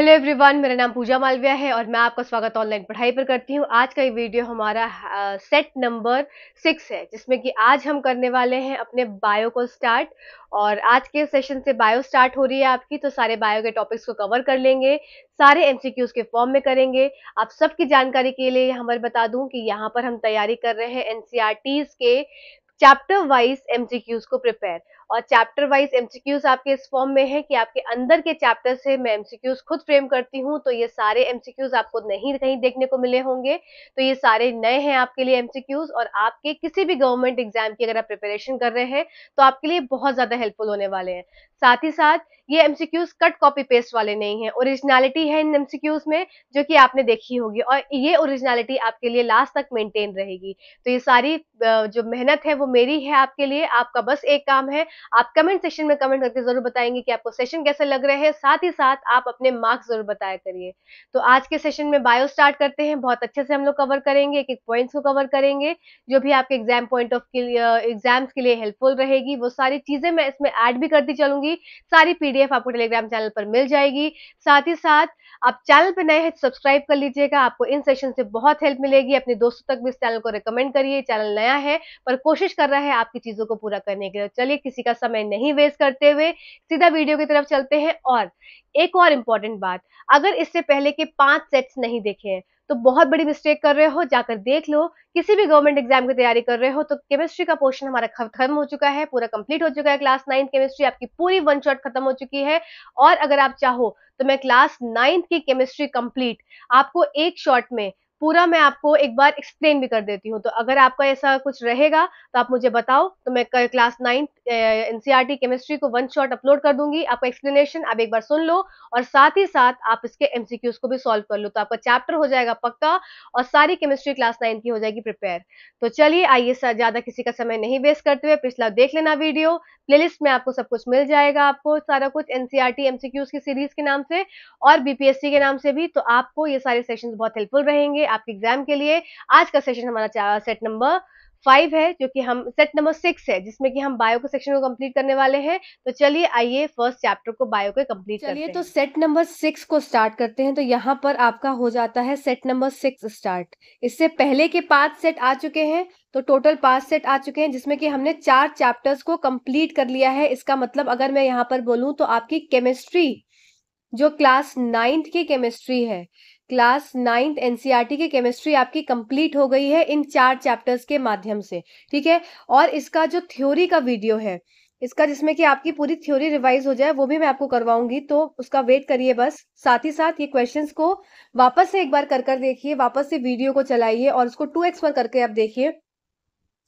Hello everyone, मेरा नाम पूजा मालविया है और मैं आपका स्वागत ऑनलाइन पढ़ाई पर करती हूँ। आज का ये वीडियो हमारा सेट नंबर 6 है, जिसमें कि आज हम करने वाले हैं अपने बायो को स्टार्ट। और आज के सेशन से बायो स्टार्ट हो रही है आपकी, तो सारे बायो के टॉपिक्स को कवर कर लेंगे, सारे एमसीक्यूज के फॉर्म में करेंगे। आप सबकी जानकारी के लिए हमें बता दूं कि यहाँ पर हम तैयारी कर रहे हैं एनसीईआरटीज के चैप्टर वाइज एमसीक्यूज को प्रिपेयर। और चैप्टर वाइज एमसीक्यूज आपके इस फॉर्म में है कि आपके अंदर के चैप्टर से मैं एमसीक्यूज खुद फ्रेम करती हूँ, तो ये सारे एमसीक्यूज आपको नहीं कहीं देखने को मिले होंगे। तो ये सारे नए हैं आपके लिए एमसीक्यूज, और आपके किसी भी गवर्नमेंट एग्जाम की अगर आप प्रिपरेशन कर रहे हैं तो आपके लिए बहुत ज्यादा हेल्पफुल होने वाले हैं। साथ ही साथ ये एमसीक्यूज कट कॉपी पेस्ट वाले नहीं है, ओरिजिनलिटी है इन एमसीक्यूज में, जो कि आपने देखी होगी, और ये ओरिजिनलिटी आपके लिए लास्ट तक मेंटेन रहेगी। तो ये सारी जो मेहनत है वो मेरी है आपके लिए। आपका बस एक काम है, आप कमेंट सेक्शन में कमेंट करके जरूर बताएंगे कि आपको सेशन कैसे लग रहे हैं। साथ ही साथ आप अपने मार्क्स जरूर बताया करिए। तो आज के सेशन में बायो स्टार्ट करते हैं। बहुत अच्छे से हम लोग कवर करेंगे, एक एक पॉइंट्स को कवर करेंगे, जो भी आपके एग्जाम पॉइंट ऑफ एग्जाम्स के लिए हेल्पफुल रहेगी वो सारी चीजें मैं इसमें ऐड भी करती चलूंगी। सारी पीडीएफ आपको टेलीग्राम चैनल पर मिल जाएगी। साथ ही साथ आप चैनल पे नए हैं तो सब्सक्राइब कर लीजिएगा, आपको इन सेशन से बहुत हेल्प मिलेगी। अपने दोस्तों तक भी इस चैनल को रिकमेंड करिए। चैनल नया है पर कोशिश कर रहा है आपकी चीजों को पूरा करने के लिए। चलिए किसी का समय नहीं वेस्ट करते हुए सीधा वीडियो की तरफ चलते हैं। और एक और इम्पोर्टेंट बात, अगर इससे पहले के 5 सेट्स नहीं देखे हैं तो बहुत बड़ी मिस्टेक कर रहे हो, जाकर देख लो। किसी भी गवर्नमेंट एग्जाम की तैयारी कर रहे हो तो केमिस्ट्री का पोर्शन हमारा खत्म हो चुका है, पूरा कंप्लीट हो चुका है। क्लास 9 केमिस्ट्री आपकी पूरी वन शॉट खत्म हो चुकी है। और अगर आप चाहो तो मैं क्लास 9 की केमिस्ट्री कंप्लीट आपको एक शॉट में पूरा मैं आपको एक बार एक्सप्लेन भी कर देती हूँ। तो अगर आपका ऐसा कुछ रहेगा तो आप मुझे बताओ, तो मैं क्लास 9 एनसीईआरटी केमिस्ट्री को वन शॉट अपलोड कर दूंगी। आपका एक्सप्लेनेशन आप एक बार सुन लो, और साथ ही साथ आप इसके एमसीक्यूज को भी सॉल्व कर लो, तो आपका चैप्टर हो जाएगा पक्का और सारी केमिस्ट्री क्लास 9 की हो जाएगी प्रिपेयर। तो चलिए आइए, ज्यादा किसी का समय नहीं वेस्ट करते हुए पिछला देख लेना वीडियो। प्लेलिस्ट में आपको सब कुछ मिल जाएगा, आपको सारा कुछ एनसीईआरटी एमसीक्यूज की सीरीज के नाम से और बीपीएससी के नाम से भी। तो आपको ये सारे सेशंस बहुत हेल्पफुल रहेंगे आपके एग्जाम के लिए। आज का सेशन हमारा सेट नंबर 5 है, जो कि हम सेट नंबर 6 है, जिसमें कि हम बायो के सेक्शन को कंप्लीट करने वाले हैं। तो चलिए आइए फर्स्ट चैप्टर को बायो के कंप्लीट करते हैं। चलिए तो सेट नंबर 6 को स्टार्ट करते हैं। तो यहाँ पर आपका हो जाता है सेट नंबर 6 स्टार्ट। इससे पहले के 5 सेट आ चुके हैं, तो टोटल 5 सेट आ चुके हैं, जिसमें कि हमने 4 चैप्टर्स को कंप्लीट कर लिया है। इसका मतलब अगर मैं यहाँ पर बोलूँ तो आपकी केमिस्ट्री, जो क्लास 9th की केमिस्ट्री है, क्लास 9th एनसीईआरटी की केमिस्ट्री आपकी कंप्लीट हो गई है इन 4 चैप्टर्स के माध्यम से। ठीक है, और इसका जो थ्योरी का वीडियो है, इसका जिसमें कि आपकी पूरी थ्योरी रिवाइज हो जाए, वो भी मैं आपको करवाऊंगी, तो उसका वेट करिए बस। साथ ही साथ ये क्वेश्चंस को वापस से एक बार कर देखिए, वापस से वीडियो को चलाइए और उसको 2x पर करके आप देखिए,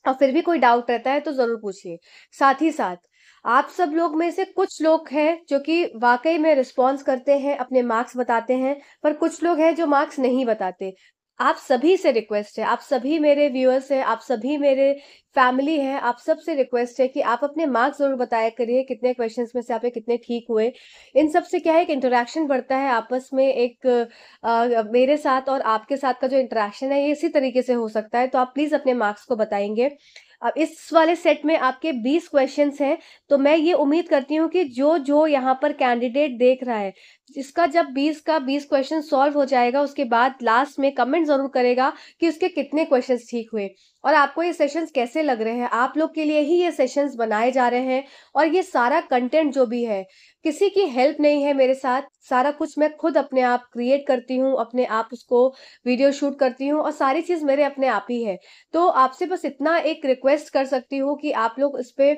और फिर भी कोई डाउट रहता है तो जरूर पूछिए। साथ ही साथ आप सब लोग में से कुछ लोग हैं जो कि वाकई में रिस्पॉन्स करते हैं, अपने मार्क्स बताते हैं, पर कुछ लोग हैं जो मार्क्स नहीं बताते। आप सभी से रिक्वेस्ट है, आप सभी मेरे व्यूअर्स हैं, आप सभी मेरे फैमिली हैं, आप सब से रिक्वेस्ट है कि आप अपने मार्क्स जरूर बताया करिए, कितने क्वेश्चंस में से आपके कितने ठीक हुए। इन सब से क्या है, एक इंटरेक्शन बढ़ता है आपस में, एक मेरे साथ और आपके साथ का जो इंटरेक्शन है ये इसी तरीके से हो सकता है। तो आप प्लीज अपने मार्क्स को बताएंगे। अब इस वाले सेट में आपके 20 क्वेश्चंस हैं, तो मैं ये उम्मीद करती हूँ कि जो जो यहाँ पर कैंडिडेट देख रहा है, इसका जब 20 का 20 क्वेश्चन सॉल्व हो जाएगा, उसके बाद लास्ट में कमेंट जरूर करेगा कि उसके कितने क्वेश्चंस ठीक हुए और आपको ये सेशंस कैसे लग रहे हैं। आप लोग के लिए ही ये सेशंस बनाए जा रहे हैं, और ये सारा कंटेंट जो भी है, किसी की हेल्प नहीं है मेरे साथ, सारा कुछ मैं खुद अपने आप क्रिएट करती हूँ, अपने आप उसको वीडियो शूट करती हूँ, और सारी चीज मेरे अपने आप ही है। तो आपसे बस इतना एक रिक्वेस्ट कर सकती हूँ कि आप लोग इस पे,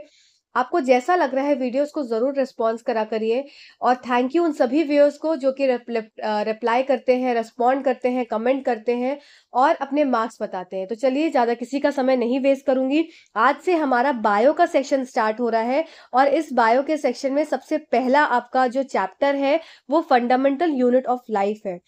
आपको जैसा लग रहा है वीडियोस को जरूर रिस्पॉन्स करा करिए। और थैंक यू उन सभी व्यूअर्स को जो कि रिप्लाई करते हैं, रिस्पॉन्ड करते हैं, कमेंट करते हैं और अपने मार्क्स बताते हैं। तो चलिए ज्यादा किसी का समय नहीं वेस्ट करूंगी, आज से हमारा बायो का सेक्शन स्टार्ट हो रहा है। और इस बायो के सेक्शन में सबसे पहला आपका जो चैप्टर है वो फंडामेंटल यूनिट ऑफ लाइफ है।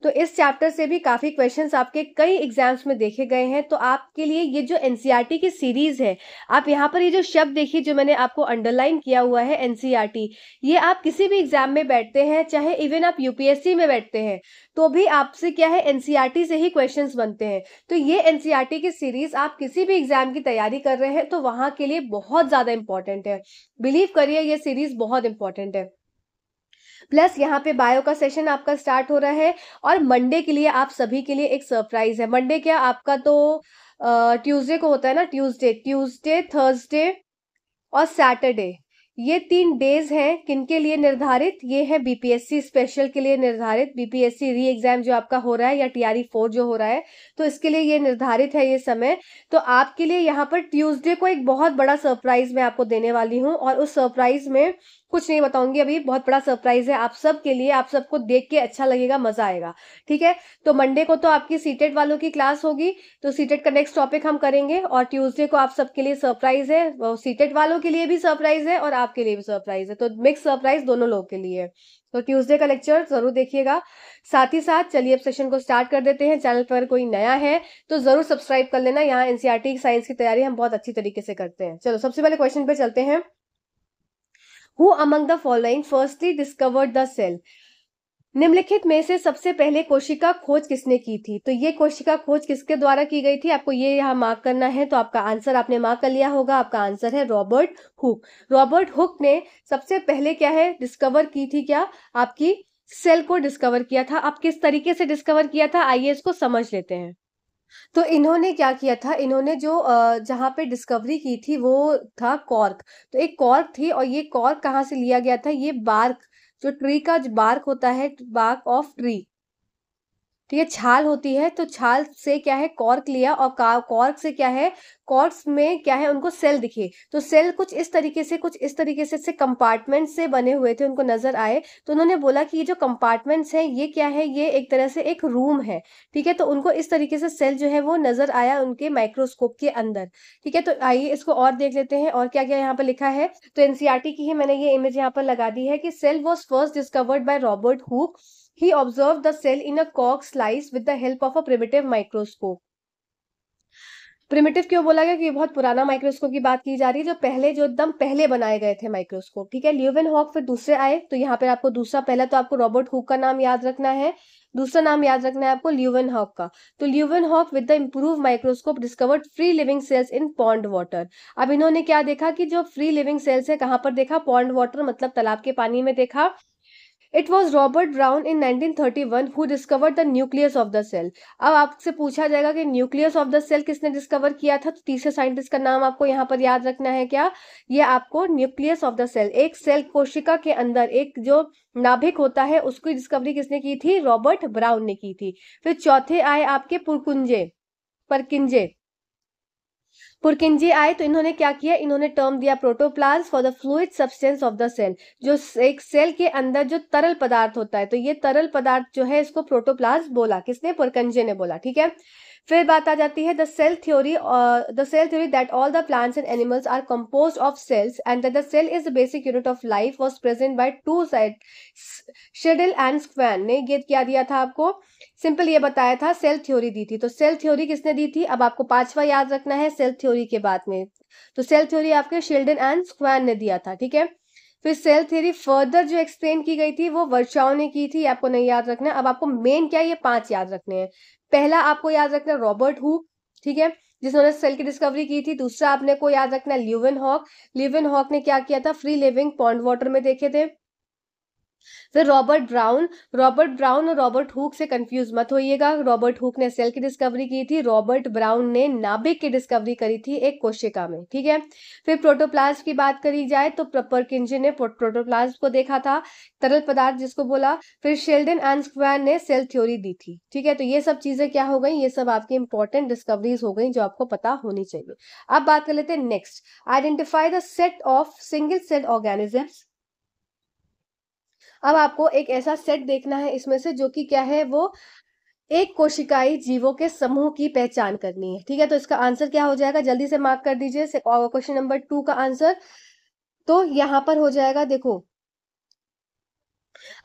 तो इस चैप्टर से भी काफी क्वेश्चंस आपके कई एग्जाम्स में देखे गए हैं। तो आपके लिए ये जो एनसीईआरटी की सीरीज है, आप यहाँ पर ये जो शब्द देखिए जो मैंने आपको अंडरलाइन किया हुआ है एनसीईआरटी, ये आप किसी भी एग्जाम में बैठते हैं, चाहे इवन आप यूपीएससी में बैठते हैं, तो भी आपसे क्या है, एनसीईआरटी से ही क्वेश्चंस बनते हैं। तो ये एनसीईआरटी की सीरीज आप किसी भी एग्जाम की तैयारी कर रहे हैं तो वहां के लिए बहुत ज्यादा इंपॉर्टेंट है। बिलीव करिए ये सीरीज बहुत इंपॉर्टेंट है। प्लस यहाँ पे बायो का सेशन आपका स्टार्ट हो रहा है। और मंडे के लिए आप सभी के लिए एक सरप्राइज है। मंडे क्या आपका तो ट्यूसडे को होता है ना, ट्यूसडे थर्सडे और सैटरडे, ये 3 डेज हैं किनके लिए निर्धारित, ये है बीपीएससी स्पेशल के लिए निर्धारित। बीपीएससी री एग्जाम जो आपका हो रहा है या टीआरई 4 जो हो रहा है, तो इसके लिए ये निर्धारित है ये समय। तो आपके लिए यहाँ पर ट्यूसडे को एक बहुत बड़ा सरप्राइज मैं आपको देने वाली हूँ, और उस सरप्राइज में कुछ नहीं बताऊंगी अभी, बहुत बड़ा सरप्राइज है आप सब के लिए, आप सबको देख के अच्छा लगेगा, मजा आएगा। ठीक है, तो मंडे को तो आपकी सीटेट वालों की क्लास होगी, तो सीटेट का नेक्स्ट टॉपिक हम करेंगे। और ट्यूसडे को आप सबके लिए सरप्राइज है, वो सीटेट वालों के लिए भी सरप्राइज है और आपके लिए भी सरप्राइज है, तो मिक्स सरप्राइज दोनों लोग के लिए। तो ट्यूसडे का लेक्चर जरूर देखिएगा। साथ ही साथ चलिए अब सेशन को स्टार्ट कर देते हैं। चैनल पर कोई नया है तो जरूर सब्सक्राइब कर लेना। यहाँ एनसीईआरटी साइंस की तैयारी हम बहुत अच्छी तरीके से करते हैं। चलो सबसे पहले क्वेश्चन पे चलते हैं। Who among the following firstly discovered the cell? निम्नलिखित में से सबसे पहले कोशिका खोज किसने की थी? तो ये कोशिका खोज किसके द्वारा की गई थी, आपको ये यहाँ मार्क करना है। तो आपका आंसर आपने मार्क कर लिया होगा, आपका आंसर है रॉबर्ट हुक। रॉबर्ट हुक ने सबसे पहले क्या है डिस्कवर की थी, क्या आपकी सेल को डिस्कवर किया था। अब किस तरीके से डिस्कवर किया था, आइए इसको समझ लेते हैं। तो इन्होंने क्या किया था, इन्होंने जो जहां पे डिस्कवरी की थी वो था कॉर्क। तो एक कॉर्क थी, और ये कॉर्क कहाँ से लिया गया था, ये बार्क, जो ट्री का जो बार्क होता है, बार्क ऑफ ट्री, तो ये छाल होती है, तो छाल से क्या है कॉर्क लिया, और कॉर्क से क्या है, कॉर्क्स में क्या है उनको सेल दिखे। तो सेल कुछ इस तरीके से कंपार्टमेंट से बने हुए थे, उनको नजर आए। तो उन्होंने बोला कि ये जो कंपार्टमेंट्स हैं ये क्या है, ये एक तरह से एक रूम है। ठीक है, तो उनको इस तरीके से सेल जो है वो नजर आया उनके माइक्रोस्कोप के अंदर। ठीक है, तो आइए इसको और देख लेते हैं और क्या क्या यहाँ पर लिखा है। तो एनसीईआरटी की ही मैंने ये इमेज यहाँ पर लगा दी है कि cell was first discovered by Robert Hooke. He observed the cell in a cork slice with the help of a primitive microscope. Primitive क्यों बोला गया, कि बहुत पुराना माइक्रोस्कोप की बात की जा रही है, जो एकदम पहले बनाए गए थे माइक्रोस्कोप। ठीक है, ल्यूवेनहॉक फिर दूसरे आए। तो यहाँ पर आपको दूसरा, पहला तो आपको रॉबर्ट हुक का नाम याद रखना है, दूसरा नाम याद रखना है आपको ल्यूवेनहॉक का। तो Leeuwenhoek with the improve microscope discovered free living cells in pond water. अब इन्होंने क्या देखा कि जो फ्री लिविंग सेल्स है कहाँ पर देखा, पॉन्ड वाटर मतलब तालाब के पानी में देखा। It was Robert Brown in 1931 who discovered the nucleus of the cell. अब आपसे पूछा जाएगा कि न्यूक्लियस ऑफ द सेल किसने डिस्कवर किया था, तो तीसरे साइंटिस्ट का नाम आपको यहाँ पर याद रखना है। क्या ये आपको न्यूक्लियस ऑफ द सेल, एक सेल कोशिका के अंदर एक जो नाभिक होता है उसकी डिस्कवरी किसने की थी, रॉबर्ट ब्राउन ने की थी। फिर चौथे आए आपके पुरकिंजे आए। तो इन्होंने क्या किया, इन्होंने टर्म दिया protoplasm for the fluid substance of the cell, जो एक सेल के अंदर जो तरल पदार्थ होता है, तो ये तरल पदार्थ जो है इसको प्रोटोप्लाज्म बोला, किसने, पुरकिंजे ने बोला। ठीक है, फिर बात आ जाती है the cell theory that all the plants and animals are composed of cells and that the cell is the basic unit of life was present by two साइड शेडल एंड स्क्वैन ने ये क्या दिया था आपको, सिंपल ये बताया था, सेल थ्योरी दी थी। तो सेल थ्योरी किसने दी थी, अब आपको पांचवा याद रखना है सेल थ्योरी के बाद में। तो सेल थ्योरी आपके शिल्डन एंड स्क्वैन ने दिया था। ठीक है, फिर सेल थ्योरी फर्दर जो एक्सप्लेन की गई थी वो वर्चाओ ने की थी, आपको नहीं याद रखना। अब आपको मेन क्या, ये 5 याद रखने हैं। पहला आपको याद रखना रॉबर्ट हुक, ठीक है, जिन्होंने सेल की डिस्कवरी की थी। दूसरा आपने को याद रखना ल्यूवेनहॉक ने क्या किया था, फ्री लिविंग पॉन्ड वाटर में देखे थे। फिर रॉबर्ट ब्राउन और रॉबर्ट हुक से कंफ्यूज मत होइएगा, रॉबर्ट हुक ने सेल की डिस्कवरी की थी, रॉबर्ट ब्राउन ने नाभिक की डिस्कवरी करी थी एक कोशिका में। ठीक है, फिर प्रोटोप्लाज्म की बात करी जाए तो पुरकिंजे ने प्रोटोप्लाज्म को देखा था, तरल पदार्थ जिसको बोला। फिर शेल्डन एंड स्क्वैन ने सेल थ्योरी दी थी। ठीक है, तो ये सब चीजें क्या हो गई, ये सब आपकी इंपॉर्टेंट डिस्कवरीज हो गई जो आपको पता होनी चाहिए। अब बात कर लेते हैं next, identify the set of single cell organisms. अब आपको एक ऐसा सेट देखना है इसमें से जो कि क्या है, वो एक कोशिकाई जीवों के समूह की पहचान करनी है। ठीक है, तो इसका आंसर क्या हो जाएगा, जल्दी से मार्क कर दीजिए क्वेश्चन नंबर 2 का आंसर। तो यहां पर हो जाएगा, देखो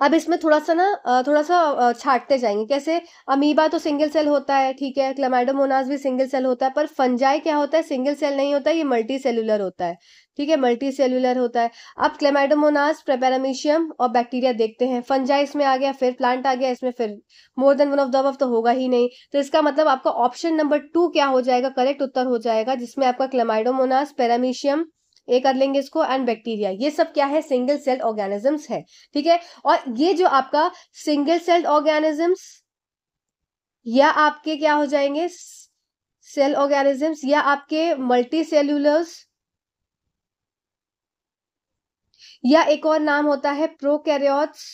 अब इसमें थोड़ा सा छाटते जाएंगे। कैसे, अमीबा तो सिंगल सेल होता है, ठीक है, क्लेमाइडोमोनास भी सिंगल सेल होता है, पर फंजाई क्या होता है, सिंगल सेल नहीं होता है, ये मल्टी सेलुलर होता है। ठीक है, मल्टी सेलुलर होता है। अब क्लेमाइडोमोनास, पैरामीशियम और बैक्टीरिया देखते हैं, फंजाई इसमें आ गया, फिर प्लांट आ गया, इसमें फिर मोर than one of the above तो होगा ही नहीं। तो इसका मतलब आपका ऑप्शन नंबर 2 क्या हो जाएगा, करेक्ट उत्तर हो जाएगा, जिसमें आपका क्लेमाइडोमोनास, पैरामीशियम ए कर लेंगे इसको, एंड बैक्टीरिया, ये सब क्या है, सिंगल सेल ऑर्गेनिजम्स है, ठीक है। और ये जो आपका सिंगल सेल ऑर्गेनिजम्स या आपके क्या हो जाएंगे, सेल ऑर्गेनिजम्स, या आपके मल्टी सेल्यूलर्स, या एक और नाम होता है प्रोकैरियोट्स,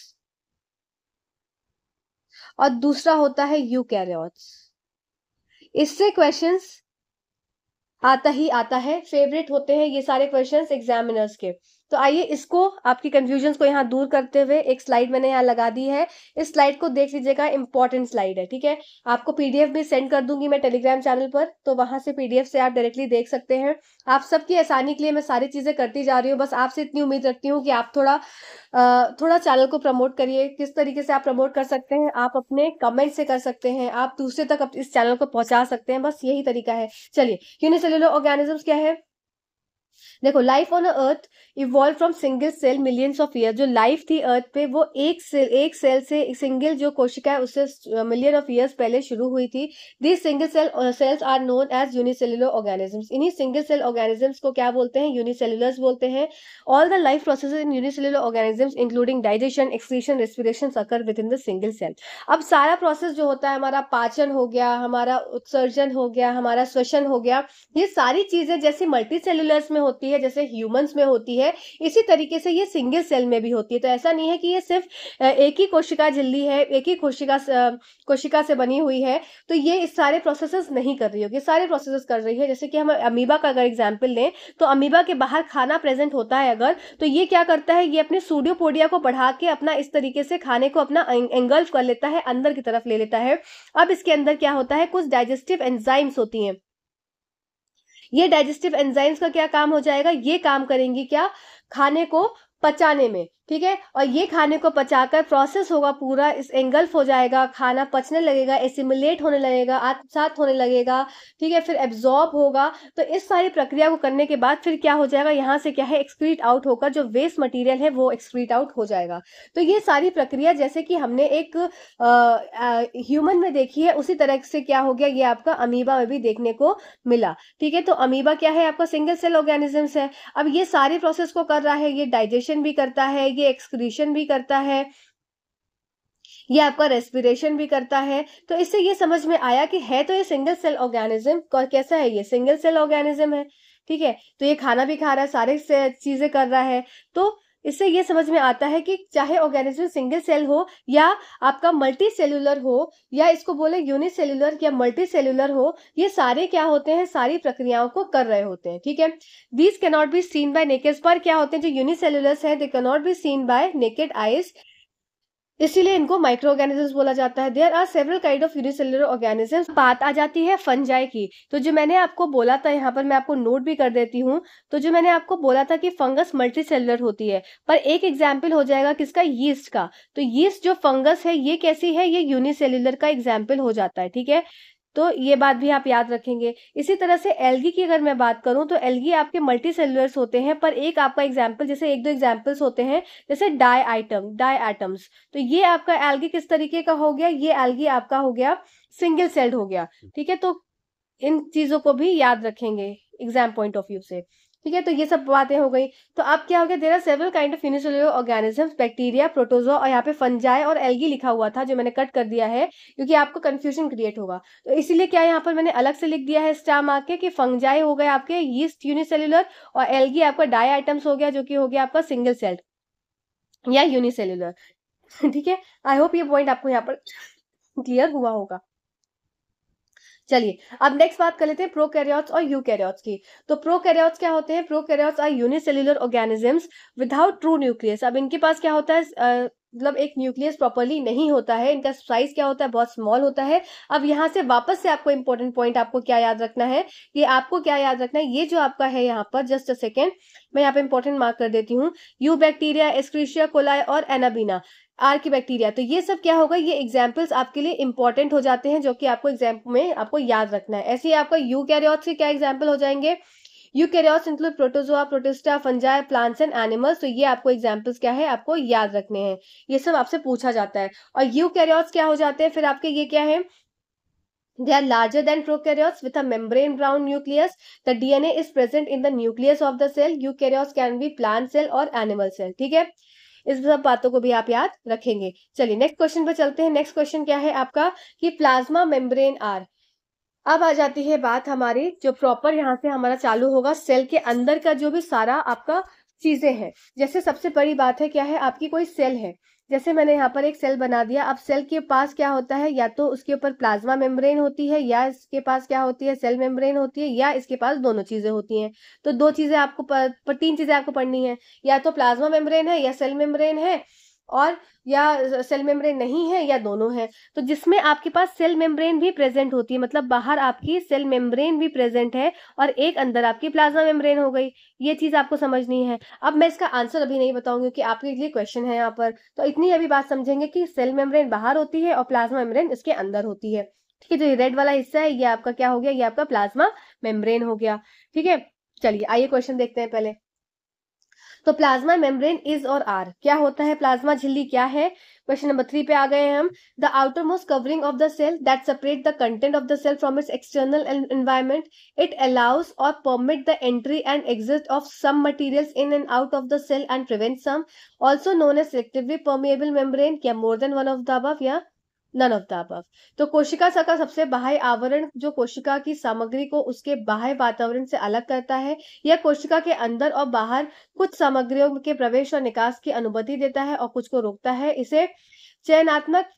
और दूसरा होता है यूकैरियोट्स। इससे क्वेश्चंस आता ही आता है, फेवरेट होते हैं ये सारे क्वेश्चंस एग्जामिनर्स के। तो आइए इसको, आपकी कंफ्यूजन्स को यहाँ दूर करते हुए एक स्लाइड मैंने यहाँ लगा दी है, इस स्लाइड को देख लीजिएगा, इंपॉर्टेंट स्लाइड है, ठीक है। आपको पीडीएफ भी सेंड कर दूंगी मैं टेलीग्राम चैनल पर, तो वहां से पीडीएफ से आप डायरेक्टली देख सकते हैं। आप सबकी आसानी के लिए मैं सारी चीजें करती जा रही हूँ, बस आपसे इतनी उम्मीद रखती हूँ कि आप थोड़ा चैनल को प्रमोट करिए। किस तरीके से आप प्रमोट कर सकते हैं, आप अपने कमेंट से कर सकते हैं, आप दूसरे तक इस चैनल को पहुंचा सकते हैं, बस यही तरीका है। चलिए, यूनिसेल्युलर ऑर्गेनिजम्स क्या है, देखो, life on earth evolve from single cell millions of year. जो लाइफ थी अर्थ पे वो एक सेल से, सिंगल जो कोशिका है उससे मिलियन ऑफ ईयर्स पहले शुरू हुई थी। These single cells are known as unicellular organisms. इन्हीं सिंगल सेल ऑर्गेनिजम्स को क्या बोलते हैं, यूनिसेल्युलर्स बोलते हैं। All the life processes in unicellular organisms including digestion, excretion, respiration occur within the single cell. अब सारा प्रोसेस जो होता है, हमारा पाचन हो गया, हमारा उत्सर्जन हो गया, हमारा श्वसन हो गया, ये सारी चीजें जैसे मल्टी सेल्युलर्स में होती है, जैसे ह्यूमंस में होती है, इसी तरीके से ये सिंगल सेल में भी होती है। तो ऐसा नहीं है कि ये सिर्फ एक ही कोशिका झिल्ली है, एक ही कोशिका से बनी हुई है, तो ये इस सारे प्रोसेसेस नहीं कर रही होगी, सारे प्रोसेसेस कर रही है। जैसे कि हम अमीबा का अगर एग्जाम्पल लें, तो अमीबा के बाहर खाना प्रेजेंट होता है अगर, तो ये क्या करता है, ये अपने सूडोपोडिया को बढ़ा के अपना इस तरीके से खाने को अपना एंगल्फ कर लेता है, अंदर की तरफ ले लेता है। अब इसके अंदर क्या होता है, कुछ डाइजेस्टिव एंजाइम्स होती हैं। ये डाइजेस्टिव एंजाइम्स का क्या काम हो जाएगा, ये काम करेंगी क्या, खाने को पचाने में, ठीक है। और ये खाने को पचाकर प्रोसेस होगा पूरा, इस एंगल्फ हो जाएगा, खाना पचने लगेगा, एसिमुलेट होने लगेगा, आत्मसात होने लगेगा, ठीक है, फिर एब्जॉर्ब होगा। तो इस सारी प्रक्रिया को करने के बाद फिर क्या हो जाएगा, यहाँ से क्या है, एक्सक्रीट आउट होकर जो वेस्ट मटेरियल है वो एक्सक्रीट आउट हो जाएगा। तो ये सारी प्रक्रिया जैसे कि हमने एक ह्यूमन में देखी है, उसी तरह से क्या हो गया, ये आपका अमीबा में भी देखने को मिला, ठीक है। तो अमीबा क्या है, आपका सिंगल सेल ऑर्गेनिजम्स है। अब ये सारे प्रोसेस को कर रहा है, ये डाइजेशन भी करता है, ये एक्सक्रीशन भी करता है, ये आपका रेस्पिरेशन भी करता है। तो इससे ये समझ में आया कि है तो ये सिंगल सेल ऑर्गेनिज्म, कैसा है, ये सिंगल सेल ऑर्गेनिज्म है, ठीक है। तो ये खाना भी खा रहा है, सारे चीजें कर रहा है। तो इससे ये समझ में आता है कि चाहे ऑर्गेनिज्म सिंगल सेल हो या आपका मल्टी सेल्यूलर हो, या इसको बोले यूनिसेल्यूलर या मल्टी सेल्यूलर हो, ये सारे क्या होते हैं, सारी प्रक्रियाओं को कर रहे होते हैं, ठीक है। These can not be seen by naked, पर क्या होते हैं, जो यूनिसेल्यूलर्स है, they can not be seen by naked eyes, इसीलिए इनको माइक्रो ऑर्गेनिजम्स बोला जाता है। There are several kind of unicellular organisms. बात आ जाती है फंजाई की, तो जो मैंने आपको बोला था, यहाँ पर मैं आपको नोट भी कर देती हूँ, तो जो मैंने आपको बोला था कि फंगस मल्टी सेल्युलर होती है, पर एक एग्जाम्पल हो जाएगा किसका, यीस्ट का। तो यीस्ट जो फंगस है ये कैसी है, ये यूनिसेल्युलर का एग्जाम्पल हो जाता है, ठीक है। तो ये बात भी आप याद रखेंगे। इसी तरह से एल्गी की अगर मैं बात करूं, तो एल्गी आपके मल्टी सेल्युलर्स होते हैं, पर एक आपका एग्जाम्पल, जैसे एक दो एग्जाम्पल्स होते हैं, जैसे डाई एटम्स। तो ये आपका एल्गी किस तरीके का हो गया, ये एल्गी आपका हो गया सिंगल सेल्ड हो गया, ठीक है। तो इन चीजों को भी याद रखेंगे एग्जाम पॉइंट ऑफ व्यू से, ठीक है। तो ये सब बातें हो गई। तो अब क्या हो गया, there are several kind of unicellular organisms, bacteria, protozoa, और यहाँ पे फंजाई और एल्गी लिखा हुआ था, जो मैंने कट कर दिया है क्योंकि आपको कंफ्यूजन क्रिएट होगा। तो इसीलिए क्या यहाँ पर मैंने अलग से लिख दिया है स्टार मार्क के, कि फंजाई हो गए आपके यीस्ट यूनिसेल्युलर, और एल्गी आपका डाई आइटम्स हो गया, जो कि हो गया आपका सिंगल सेल्ड या यूनिसेल्युलर, ठीक है। आई होप ये पॉइंट आपको यहाँ पर क्लियर हुआ होगा। चलिए, अब नेक्स्ट बात कर लेते हैं प्रोकैरियोट्स और यूकैरियोट्स की। तो प्रोकैरियोट्स क्या होते हैं, prokaryotes are unicellular organisms without true nucleus. अब इनके पास क्या होता है, मतलब एक न्यूक्लियस प्रॉपर्ली नहीं होता है, इनका साइज क्या होता है, बहुत स्मॉल होता है। अब यहाँ से वापस से आपको इंपॉर्टेंट पॉइंट आपको क्या याद रखना है, कि आपको क्या याद रखना है, ये जो आपका है यहाँ पर, जस्ट अ सेकेंड, मैं यहाँ पे इंपॉर्टेंट मार्क कर देती हूँ, यू बैक्टीरिया, एस्क्रीशिया कोलाई और एनाबीना, आर की बैक्टीरिया। तो ये सब क्या होगा, ये एग्जाम्पल्स आपके लिए इंपॉर्टेंट हो जाते हैं, जो कि आपको एग्जाम में आपको याद रखना है। ऐसे ही आपका यूकैरियोट्स के क्या एग्जाम्पल हो जाएंगे, eukaryotes include protozoa, protista, fungi, plants and animals. तो ये आपको एग्जाम्पल्स क्या है, आपको याद रखने हैं, ये सब आपसे पूछा जाता है। और यूकैरियोट्स क्या हो जाते हैं फिर आपके, ये क्या है, They are larger than prokaryotes with a membrane bound nucleus. The DNA is present in the nucleus of the cell. Eukaryotes can be plant cell और animal cell. ठीक है, इस सब बातों को भी आप याद रखेंगे. चलिए नेक्स्ट क्वेश्चन पे चलते हैं. नेक्स्ट क्वेश्चन क्या है आपका कि प्लाज्मा मेम्ब्रेन आर. अब आ जाती है बात हमारी जो प्रॉपर यहाँ से हमारा चालू होगा सेल के अंदर का जो भी सारा आपका चीजें हैं. जैसे सबसे बड़ी बात है क्या है आपकी कोई सेल है, जैसे मैंने यहाँ पर एक सेल बना दिया. अब सेल के पास क्या होता है, या तो उसके ऊपर प्लाज्मा मेम्ब्रेन होती है, या इसके पास क्या होती है सेल मेम्ब्रेन होती है, या इसके पास दोनों चीजें होती हैं. तो दो चीजें आपको तीन चीजें आपको पढ़नी है, या तो प्लाज्मा मेम्ब्रेन है या सेल मेम्ब्रेन है, और या सेल मेम्ब्रेन नहीं है या दोनों है. तो जिसमें आपके पास सेल मेम्ब्रेन भी प्रेजेंट होती है, मतलब बाहर आपकी सेल मेम्ब्रेन भी प्रेजेंट है और एक अंदर आपकी प्लाज्मा मेम्ब्रेन हो गई. ये चीज आपको समझनी है. अब मैं इसका आंसर अभी नहीं बताऊंगी कि आपके लिए क्वेश्चन है यहाँ पर, तो इतनी अभी बात समझेंगे कि सेल मेम्ब्रेन बाहर होती है और प्लाज्मा मेम्ब्रेन इसके अंदर होती है. ठीक है, जो रेड वाला हिस्सा है ये आपका क्या हो गया, ये आपका प्लाज्मा मेम्ब्रेन हो गया. ठीक है, चलिए आइए क्वेश्चन देखते हैं पहले. तो प्लाज्मा मेम्ब्रेन इज और आर क्या होता है, प्लाज्मा झिल्ली क्या है. क्वेश्चन नंबर 3 पे आ गए हैं हम. The outer most covering of the cell that separate the content of the cell from its external environment. It allows और permit the entry and exit of some materials in and out of the cell and prevent some. Also known as selectively permeable membrane. क्या more than one of the above या none of the above. तो कोशिका का सबसे बाह्य आवरण जो कोशिका की सामग्री को उसके बाह्य वातावरण से अलग करता है, यह कोशिका के अंदर और बाहर कुछ सामग्रियों के प्रवेश और निकास की अनुमति देता है और कुछ को रोकता है. इसे चयनात्मक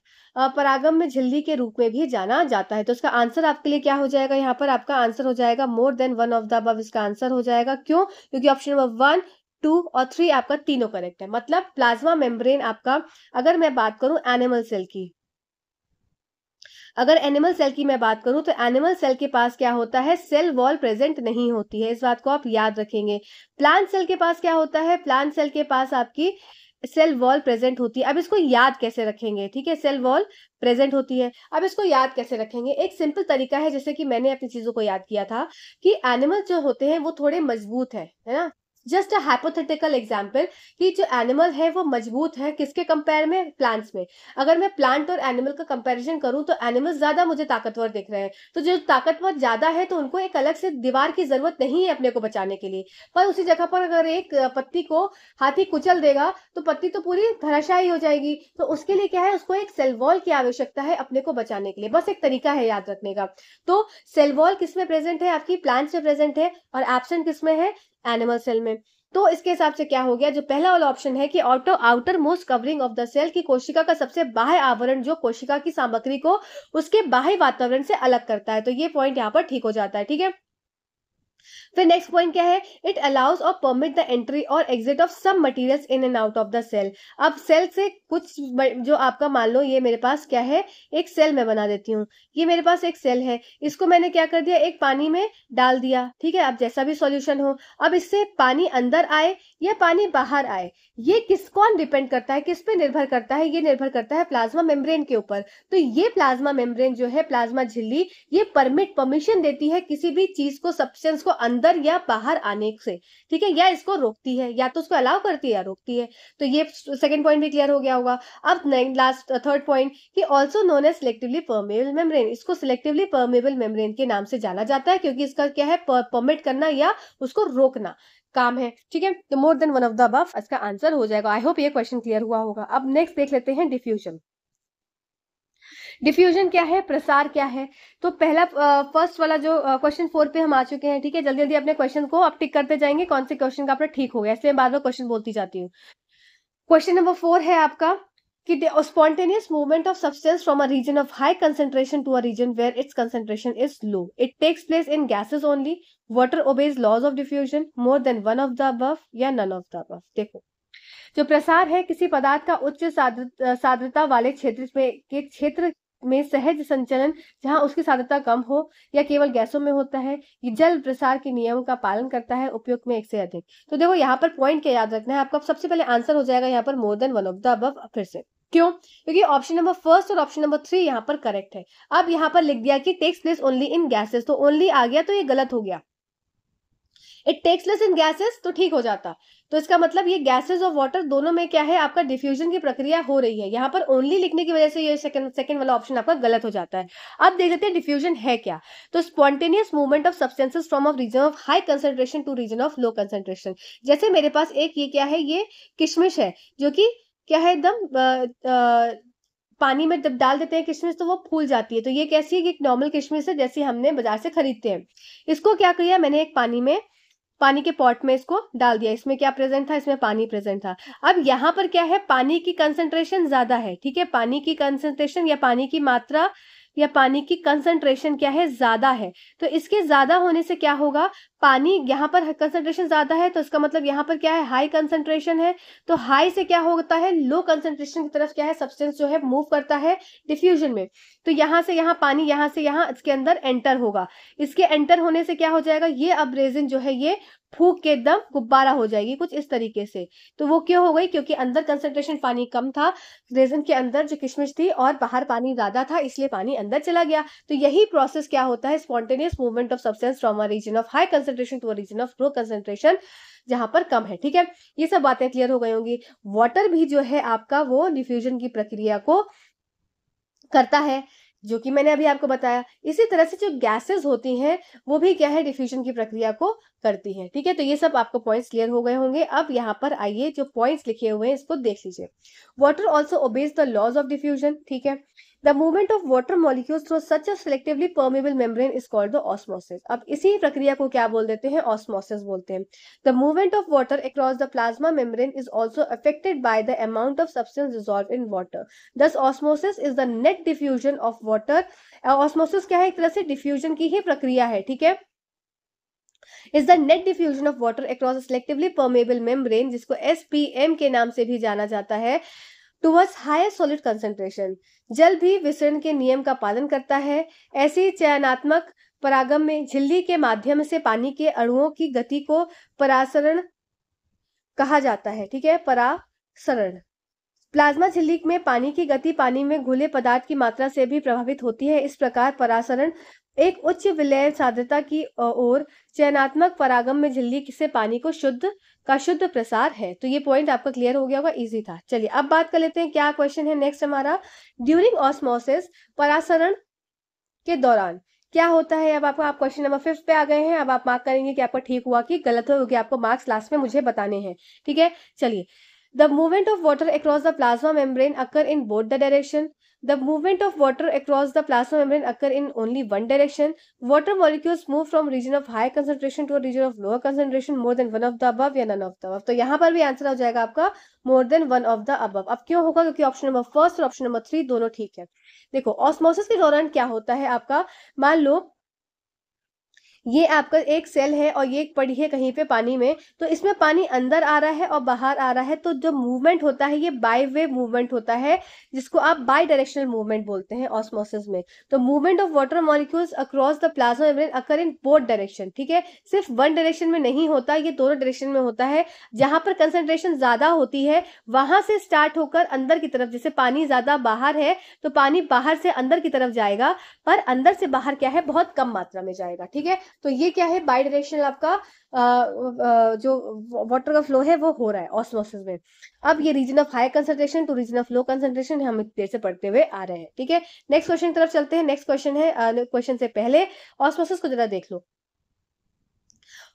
परागम्य झिल्ली के रूप में भी जाना जाता है. तो इसका आंसर आपके लिए क्या हो जाएगा, यहाँ पर आपका आंसर हो जाएगा मोर than one of the above. इसका आंसर हो जाएगा. क्यों, क्योंकि ऑप्शन नंबर 1, 2 और 3 आपका तीनों करेक्ट है. मतलब प्लाज्मा मेम्ब्रेन आपका, अगर मैं बात करूं एनिमल सेल की, अगर एनिमल सेल की मैं बात करूं तो एनिमल सेल के पास क्या होता है, सेल वॉल प्रेजेंट नहीं होती है. इस बात को आप याद रखेंगे. प्लांट सेल के पास क्या होता है, प्लांट सेल के पास आपकी सेल वॉल प्रेजेंट होती है. अब इसको याद कैसे रखेंगे, ठीक है, सेल वॉल प्रेजेंट होती है. अब इसको याद कैसे रखेंगे, एक सिंपल तरीका है, जैसे कि मैंने अपनी चीजों को याद किया था कि एनिमल जो होते हैं वो थोड़े मजबूत है ना. जस्ट अ हाइपोथेटिकल एग्जाम्पल कि जो एनिमल है वो मजबूत है किसके कंपेयर में, प्लांट्स में. अगर मैं प्लांट और एनिमल का कंपैरिजन करूं तो एनिमल्स ज्यादा मुझे ताकतवर दिख रहे हैं. तो जो ताकतवर ज्यादा है तो उनको एक अलग से दीवार की जरूरत नहीं है अपने को बचाने के लिए. पर उसी जगह पर अगर एक पत्ती को हाथी कुचल देगा तो पत्ती तो पूरी धराशायी हो जाएगी. तो उसके लिए क्या है, उसको एक सेल वॉल की आवश्यकता है अपने को बचाने के लिए. बस एक तरीका है याद रखने का. तो सेल वॉल किसमें प्रेजेंट है, आपकी प्लांट में प्रेजेंट है, और एब्सेंट किसमें है, एनिमल सेल में. तो इसके हिसाब से क्या हो गया, जो पहला वाला ऑप्शन है कि outer most covering of the cell, की कोशिका का सबसे बाह्य आवरण जो कोशिका की सामग्री को उसके बाह्य वातावरण से अलग करता है. तो ये पॉइंट यहाँ पर ठीक हो जाता है. ठीक है, फिर नेक्स्ट पॉइंट क्या है, इट अलाउज और परमिट द एंट्री और exit of some materials in and out of the cell. अब सेल से कुछ जो आपका, मान लो ये मेरे पास क्या है, एक सेल मैं बना देती हूँ. ये मेरे पास एक सेल है, इसको मैंने क्या कर दिया, एक पानी में डाल दिया. ठीक है, अब जैसा भी सॉल्यूशन हो, अब इससे पानी अंदर आए या पानी बाहर आए, ये कौन डिपेंड करता है, किस पे निर्भर करता है, ये निर्भर करता है प्लाज्मा मेम्ब्रेन के ऊपर. तो ये प्लाज्मा मेम्ब्रेन जो है, प्लाज्मा झिल्ली, ये परमिशन देती है किसी भी चीज को, सब्सटेंस को अंदर या बाहर आने से. ठीक है, या इसको रोकती है, या तो उसको अलाउ करती है या रोकती है. तो ये सेकंड पॉइंट भी क्लियर हो गया होगा. अब लास्ट थर्ड पॉइंट कि also known as selectively permeable membrane. इसको सिलेक्टिवली परमेबल मेम्ब्रेन के नाम से जाना जाता है क्योंकि इसका क्या है, परमिट करना या उसको रोकना काम है. ठीक है, तो मोर than one of the above इसका आंसर हो जाएगा. आई होप ये क्वेश्चन क्लियर हुआ होगा. अब नेक्स्ट देख लेते हैं डिफ्यूजन. डिफ्यूजन क्या है, प्रसार क्या है. तो पहला फर्स्ट वाला जो क्वेश्चन 4 पे हम आ चुके हैं. ठीक है, जल्दी जल्दी अपने क्वेश्चन को आप टिक करते जाएंगे कौन से क्वेश्चन का अपना ठीक हो गया, इसलिए बार बार क्वेश्चन बोलती जाती हूँ. क्वेश्चन नंबर 4 है आपका कि spontaneous movement of substance from a region of high concentration to a region where its concentration is low. It takes place in gases only. Water obeys laws of diffusion. More than one of the above या none of the above. देखो, जो प्रसार है किसी पदार्थ का उच्च सान्द्रता वाले क्षेत्र में सहज संचलन जहां उसकी सान्द्रता कम हो या केवल गैसों में होता है, ये जल प्रसार के नियमों का पालन करता है, उपयुक्त में एक से अधिक. तो देखो यहाँ पर पॉइंट क्या याद रखना है आपका, सबसे पहले आंसर हो जाएगा यहाँ पर मोर than one of the above. फिर से क्यों, क्योंकि ऑप्शन नंबर फर्स्ट और ऑप्शन नंबर 3 यहाँ पर करेक्ट है. अब यहाँ पर लिख दिया कि takes place only in gases, तो ओनली आ गया तो ये गलत हो गया. It takes place in gases तो ठीक हो जाता, तो इसका मतलब ये गैसेस और वाटर दोनों में क्या है, आपका डिफ्यूजन की प्रक्रिया हो रही है। यहाँ पर ओनली लिखने की वजह से ये सेकंड वाला ऑप्शन आपका गलत हो जाता है। अब देख लेते हैं डिफ्यूजन है क्या। तो spontaneous movement of substances from of region of high concentration to region of low concentration. जैसे मेरे पास एक ये क्या है, ये किशमिश है, जो कि क्या है, एकदम पानी में जब डाल देते हैं किशमिश तो वो फूल जाती है। तो ये कैसी है, एक नॉर्मल किशमिश है जैसी हमने बाजार से खरीदते हैं। इसको क्या किया मैंने, एक पानी के पॉट में इसको डाल दिया। इसमें क्या प्रेजेंट था, इसमें पानी प्रेजेंट था। अब यहाँ पर क्या है, पानी की कंसंट्रेशन ज्यादा है, ठीक है, पानी की कंसंट्रेशन या पानी की मात्रा या पानी की कंसंट्रेशन क्या है, ज्यादा है। तो इसके ज्यादा होने से क्या होगा, पानी यहाँ पर कंसंट्रेशन ज्यादा है तो इसका मतलब यहाँ पर क्या है, हाई कंसंट्रेशन है। तो हाई से क्या होता है, लो कंसंट्रेशन की तरफ क्या है, सब्सटेंस जो है मूव करता है डिफ्यूजन में। तो यहाँ से यहाँ पानी, यहाँ से यहाँ इसके अंदर एंटर होगा। इसके एंटर होने से क्या हो जाएगा, ये अब रेजिन जो है ये फूक के एकदम गुब्बारा हो जाएगी कुछ इस तरीके से। तो वो क्यों हो गई, क्योंकि अंदर कंसंट्रेशन पानी कम था रेजिन के अंदर जो किशमिश थी, और बाहर पानी ज्यादा था, इसलिए पानी अंदर चला गया। तो यही प्रोसेस क्या होता है, spontaneous movement of substance from a region of high concentration to a region of low concentration, जहां पर कम है। ठीक है, ये सब बातें क्लियर हो गई होंगी। वाटर भी जो है आपका वो डिफ्यूजन की प्रक्रिया को करता है, जो कि मैंने अभी आपको बताया। इसी तरह से जो गैसेस होती हैं वो भी क्या है, डिफ्यूजन की प्रक्रिया को करती हैं। ठीक है, तो ये सब आपको पॉइंट्स क्लियर हो गए होंगे। अब यहाँ पर आइए, जो पॉइंट्स लिखे हुए हैं इसको देख लीजिए। Water also obeys the laws of diffusion. ठीक है, the movement of water molecules through such a selectively permeable membrane is called the osmosis. अब इसी प्रक्रिया को क्या बोल देते हैं, ऑस्मोसिस बोलते हैं। The movement of water across the plasma membrane is also affected by the amount of substance dissolved in water. Thus, osmosis is the net diffusion of water. Osmosis क्या है, एक तरह से diffusion की ही प्रक्रिया है, ठीक है। Is the net diffusion of water across a selectively permeable membrane, जिसको SPM के नाम से भी जाना जाता है, टुवर्ड्स हायर सॉलिड कंसेंट्रेशन। जल भी विसरण के नियम का पालन करता है। ऐसी चयनात्मक परागम में झिल्ली के माध्यम से पानी के अणुओं की गति को परासरण कहा जाता है। ठीक है, परासरण। प्लाज्मा झिल्ली में पानी की गति पानी में घुले पदार्थ की मात्रा से भी प्रभावित होती है। इस प्रकार परासरण एक उच्च विलय साध्यता की ओर चयनात्मक परागम में झिल्ली से पानी को शुद्ध प्रसार है। तो ये पॉइंट आपका क्लियर हो गया होगा, इजी था। चलिए अब बात कर लेते हैं, क्या क्वेश्चन है नेक्स्ट हमारा। ड्यूरिंग ऑस्मोसिस, परासरण के दौरान क्या होता है। अब आप क्वेश्चन नंबर 5 पे आ गए हैं। अब आप मार्क करेंगे कि आपका ठीक हुआ कि गलत हो, क्योंकि आपको मार्क्स लास्ट में मुझे बताने हैं। ठीक है, चलिए। The movement of water across the plasma membrane occur in both the direction. The movement of water across the plasma membrane occur in only one direction. Water molecules move from region of high concentration to a region of lower concentration more than one of the above या none of the above. तो यहाँ पर भी answer हो जाएगा आपका more than one of the above। अब क्यों होगा, क्योंकि ऑप्शन नंबर फर्स्ट और ऑप्शन नंबर 3 दोनों ठीक है। देखो, ऑस्मोसिस के दौरान क्या होता है आपका, मान लो ये आपका एक सेल है और ये पड़ी है कहीं पे पानी में, तो इसमें पानी अंदर आ रहा है और बाहर आ रहा है। तो जो मूवमेंट होता है ये बाय वे मूवमेंट होता है, जिसको आप बाई डायरेक्शनल मूवमेंट बोलते हैं ऑस्मोसिस में। तो movement of water molecules across the plasma membrane occur in both direction. ठीक है, सिर्फ वन डायरेक्शन में नहीं होता, ये दोनों डायरेक्शन में होता है। जहां पर कंसेंट्रेशन ज्यादा होती है वहां से स्टार्ट होकर अंदर की तरफ, जैसे पानी ज्यादा बाहर है तो पानी बाहर से अंदर की तरफ जाएगा, पर अंदर से बाहर क्या है, बहुत कम मात्रा में जाएगा। ठीक है, तो ये क्या है, बाई डायरेक्शनल आपका जो वाटर का फ्लो है वो हो रहा है ऑस्मोसिस में। अब ये region of high concentration to region of low concentration हम देर से पढ़ते हुए आ रहे हैं। ठीक है, नेक्स्ट क्वेश्चन की तरफ चलते हैं। नेक्स्ट क्वेश्चन है, क्वेश्चन से पहले ऑस्मोसिस को जरा देख लो।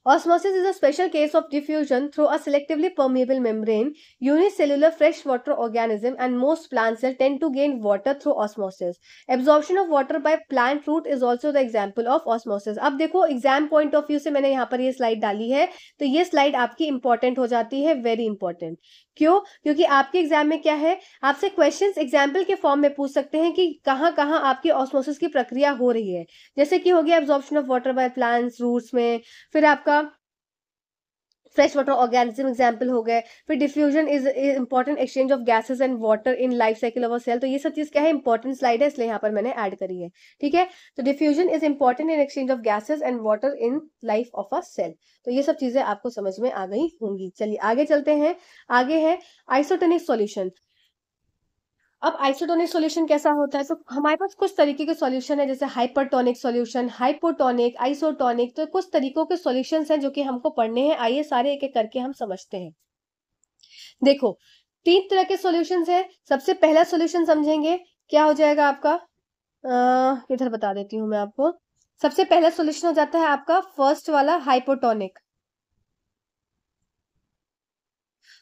Osmosis is a special case of diffusion through a selectively permeable membrane. Unicellular freshwater organism and most plant cells tend to gain water through osmosis. Absorption of water by plant root is also the example of osmosis. अब देखो exam point of view से मैंने यहाँ पर ये slide डाली है, तो ये स्लाइड आपकी इंपॉर्टेंट हो जाती है, वेरी इंपॉर्टेंट। क्यों, क्योंकि आपके एग्जाम में क्या है, आपसे क्वेश्चंस एग्जाम्पल के फॉर्म में पूछ सकते हैं कि कहाँ कहाँ आपकी ऑस्मोसिस की प्रक्रिया हो रही है। जैसे कि हो गया absorption of water by plants roots में, फिर आपका फ्रेश वाटर ऑर्गेनिज्म एग्जाम्पल हो गए, फिर diffusion is important exchange of gases and water in life cycle of a cell. तो ये सब चीज क्या है, इंपॉर्टेंट स्लाइड है, इसलिए यहाँ पर मैंने ऐड करी है। ठीक है, तो diffusion is important in exchange of gases and water in life of a cell. तो ये सब चीजें आपको समझ में आ गई होंगी। चलिए आगे चलते हैं। आगे है आइसोटोनिक सॉल्यूशन। अब आइसोटोनिक सॉल्यूशन कैसा होता है, तो हमारे पास कुछ तरीके के सॉल्यूशन है, जैसे हाइपरटोनिक सॉल्यूशन, हाइपोटोनिक, आइसोटोनिक। तो कुछ तरीकों के सॉल्यूशंस हैं जो कि हमको पढ़ने हैं। आइए सारे एक एक करके हम समझते हैं। देखो 3 तरह के सॉल्यूशंस है। सबसे पहला सॉल्यूशन समझेंगे, क्या हो जाएगा आपका, इधर बता देती हूँ मैं आपको। सबसे पहला सॉल्यूशन हो जाता है आपका फर्स्ट वाला, हाइपोटोनिक।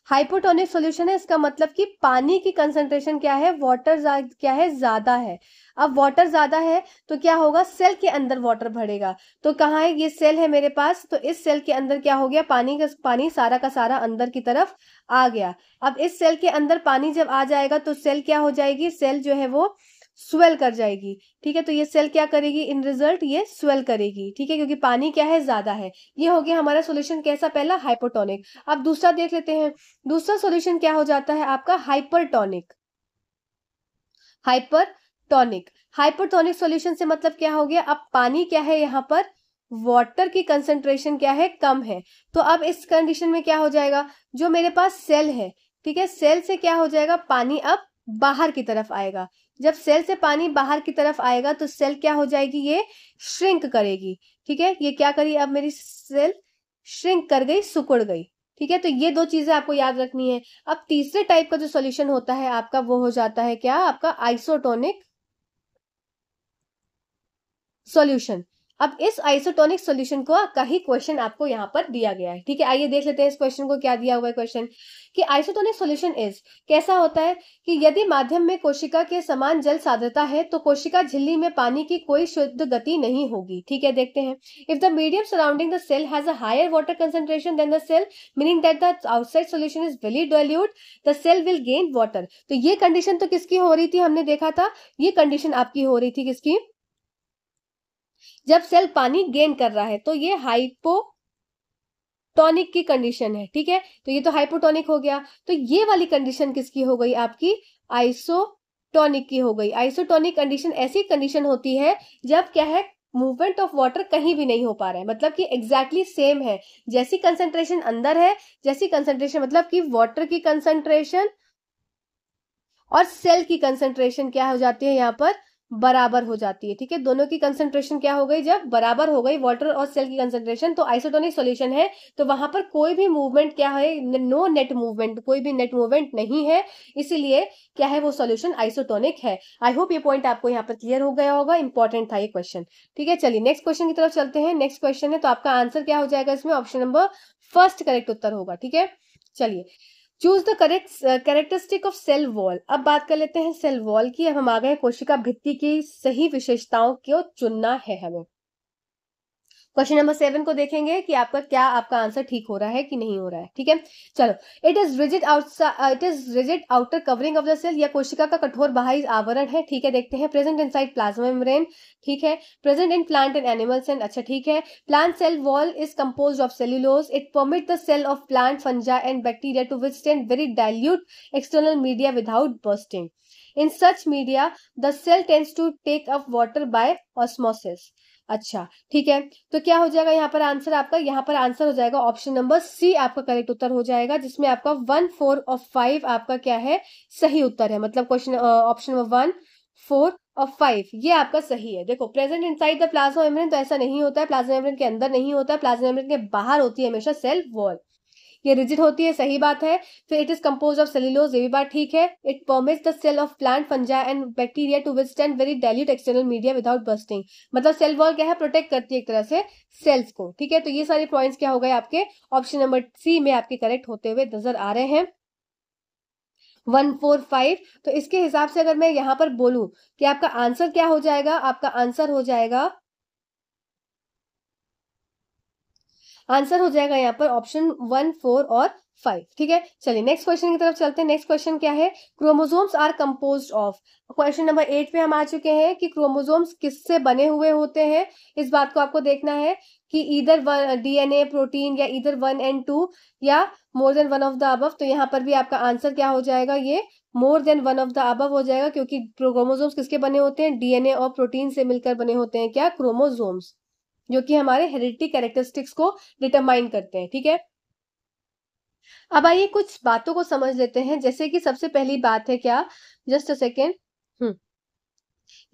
हाइपोटोनिक सॉल्यूशन है, इसका मतलब कि पानी की कंसंट्रेशन क्या है, क्या है, ज्यादा है। अब वाटर ज्यादा है तो क्या होगा, सेल के अंदर वाटर भरेगा। तो कहाँ है, ये सेल है मेरे पास, तो इस सेल के अंदर क्या हो गया, पानी सारा का सारा अंदर की तरफ आ गया। अब इस सेल के अंदर पानी जब आ जाएगा तो सेल क्या हो जाएगी, सेल जो है वो स्वेल कर जाएगी। ठीक है, तो ये सेल क्या करेगी, इन रिजल्ट ये स्वेल करेगी। ठीक है, क्योंकि पानी क्या है, ज्यादा है। ये हो गया हमारा सॉल्यूशन कैसा, पहला हाइपोटोनिक। अब दूसरा देख लेते हैं। दूसरा सॉल्यूशन क्या हो जाता है आपका, हाइपरटोनिक। हाइपरटोनिक हाइपरटोनिक सॉल्यूशन से मतलब क्या हो गया, अब पानी क्या है यहाँ पर, वाटर की कंसंट्रेशन क्या है, कम है। तो अब इस कंडीशन में क्या हो जाएगा, जो मेरे पास सेल है, ठीक है, सेल से क्या हो जाएगा, पानी अब बाहर की तरफ आएगा। जब सेल से पानी बाहर की तरफ आएगा तो सेल क्या हो जाएगी, ये श्रिंक करेगी। ठीक है, ये क्या करी, अब मेरी सेल श्रिंक कर गई, सिकुड़ गई। ठीक है, तो ये दो चीजें आपको याद रखनी है। अब तीसरे टाइप का जो सॉल्यूशन होता है आपका, वो हो जाता है क्या, आपका आइसोटोनिक सॉल्यूशन। अब इस आइसोटोनिक सॉल्यूशन का ही क्वेश्चन आपको यहाँ पर दिया गया है। ठीक है, आइए देख लेते हैं इस क्वेश्चन को, क्या दिया हुआ है क्वेश्चन, कि आइसोटोनिक सॉल्यूशन इज, कैसा होता है कि यदि माध्यम में कोशिका के समान जल सांद्रता है तो कोशिका झिल्ली में पानी की कोई शुद्ध गति नहीं होगी। ठीक है, देखते हैं। If the medium surrounding the cell has a higher water concentration than the cell, meaning that the outside solution is very dilute, the cell will gain water. तो ये कंडीशन तो किसकी हो रही थी, हमने देखा था, ये कंडीशन आपकी हो रही थी किसकी, जब सेल पानी गेन कर रहा है, तो ये हाइपोटोनिक की कंडीशन है। ठीक है, तो ये तो हाइपोटोनिक हो गया। तो ये वाली कंडीशन किसकी हो गई, आपकी आइसोटोनिक की हो गई। आइसोटोनिक कंडीशन ऐसी कंडीशन होती है जब क्या है, मूवमेंट ऑफ वाटर कहीं भी नहीं हो पा रहा है, मतलब कि एग्जैक्टली सेम है, जैसी कंसेंट्रेशन अंदर है, जैसी कंसेंट्रेशन मतलब कि वाटर की कंसेंट्रेशन और सेल की कंसेंट्रेशन क्या हो जाती है, यहाँ पर बराबर हो जाती है। ठीक है, दोनों की कंसेंट्रेशन क्या हो गई, जब बराबर हो गई वाटर और सेल की कंसेंट्रेशन, तो आइसोटोनिक सॉल्यूशन है। तो वहां पर कोई भी मूवमेंट क्या है, नो नेट मूवमेंट, कोई भी नेट मूवमेंट नहीं है, इसीलिए क्या है, वो सॉल्यूशन आइसोटोनिक है। आई होप ये पॉइंट आपको यहाँ पर क्लियर हो गया होगा, इंपॉर्टेंट था ये क्वेश्चन। ठीक है, चलिए नेक्स्ट क्वेश्चन की तरफ चलते हैं। नेक्स्ट क्वेश्चन है, तो आपका आंसर क्या हो जाएगा इसमें, ऑप्शन नंबर फर्स्ट करेक्ट उत्तर होगा। ठीक है, चलिए, choose the correct characteristic of cell wall. अब बात कर लेते हैं सेल वॉल की। अब हम आ गए कोशिका भित्ति की सही विशेषताओं को चुनना है हमें। क्वेश्चन नंबर 7 को देखेंगे कि आपका आंसर ठीक हो रहा है कि नहीं हो रहा है। ठीक है, चलो। It is rigid outer covering of the cell, या कोशिका का कठोर बाहरी आवरण है। ठीक है, देखते हैं। प्रेजेंट इनसाइड प्लाज्मा मेम्ब्रेन, ठीक है। Present in plant and animal cell, अच्छा ठीक है। Plant cell wall is compose of cellulose, it permit the cell of plant fungi and bacteria to withstand very dilute external media without bursting. In such media the cell tends to take up water by osmosis. अच्छा ठीक है, तो क्या हो जाएगा यहाँ पर answer आपका, यहाँ पर आंसर हो जाएगा ऑप्शन नंबर सी आपका करेक्ट उत्तर हो जाएगा, जिसमें आपका 1, 4 और 5 आपका क्या है, सही उत्तर है। मतलब क्वेश्चन ऑप्शन नंबर 1, 4 और 5 ये आपका सही है। देखो, present inside the plasma membrane, तो ऐसा नहीं होता है, प्लाज्मा मेम्ब्रेन के अंदर नहीं होता है, प्लाज्मा मेम्ब्रेन के बाहर होती है हमेशा सेल वॉल। ये रिजिड होती है, सही बात है। फिर it is compose of cellulose, ये भी बात ठीक है। It permits the cell of plant fungi and bacteria to withstand very dilute external media without bursting. मतलब सेल वॉल क्या है, प्रोटेक्ट करती है एक तरह से सेल्स को। ठीक है, तो ये सारे पॉइंट्स क्या हो गए आपके, ऑप्शन नंबर सी में आपके करेक्ट होते हुए नजर आ रहे हैं। 1, 4, 5। तो इसके हिसाब से अगर मैं यहां पर बोलूं कि आपका आंसर क्या हो जाएगा, आपका आंसर हो जाएगा यहाँ पर ऑप्शन 1, 4 और 5। ठीक है, चलिए नेक्स्ट क्वेश्चन की तरफ चलते हैं। नेक्स्ट क्वेश्चन क्या है, chromosomes are composed of. Question number 8 पे हम आ चुके हैं कि क्रोमोसोम्स किससे बने हुए होते हैं। इस बात को आपको देखना है कि इधर डीएनए प्रोटीन, या इधर 1 and 2, या more than one of the above. तो यहाँ पर भी आपका आंसर क्या हो जाएगा, ये मोर than one of the above हो जाएगा, क्योंकि क्रोमोसोम्स किसके बने होते हैं, डीएनए और प्रोटीन से मिलकर बने होते हैं क्या, क्रोमोसोम्स, जो कि हमारे हेरिडिटी कैरेक्टरिस्टिक्स को डिटरमाइन करते हैं। ठीक है, अब आइए कुछ बातों को समझ लेते हैं। जैसे कि सबसे पहली बात है क्या, जस्ट अ सेकेंड,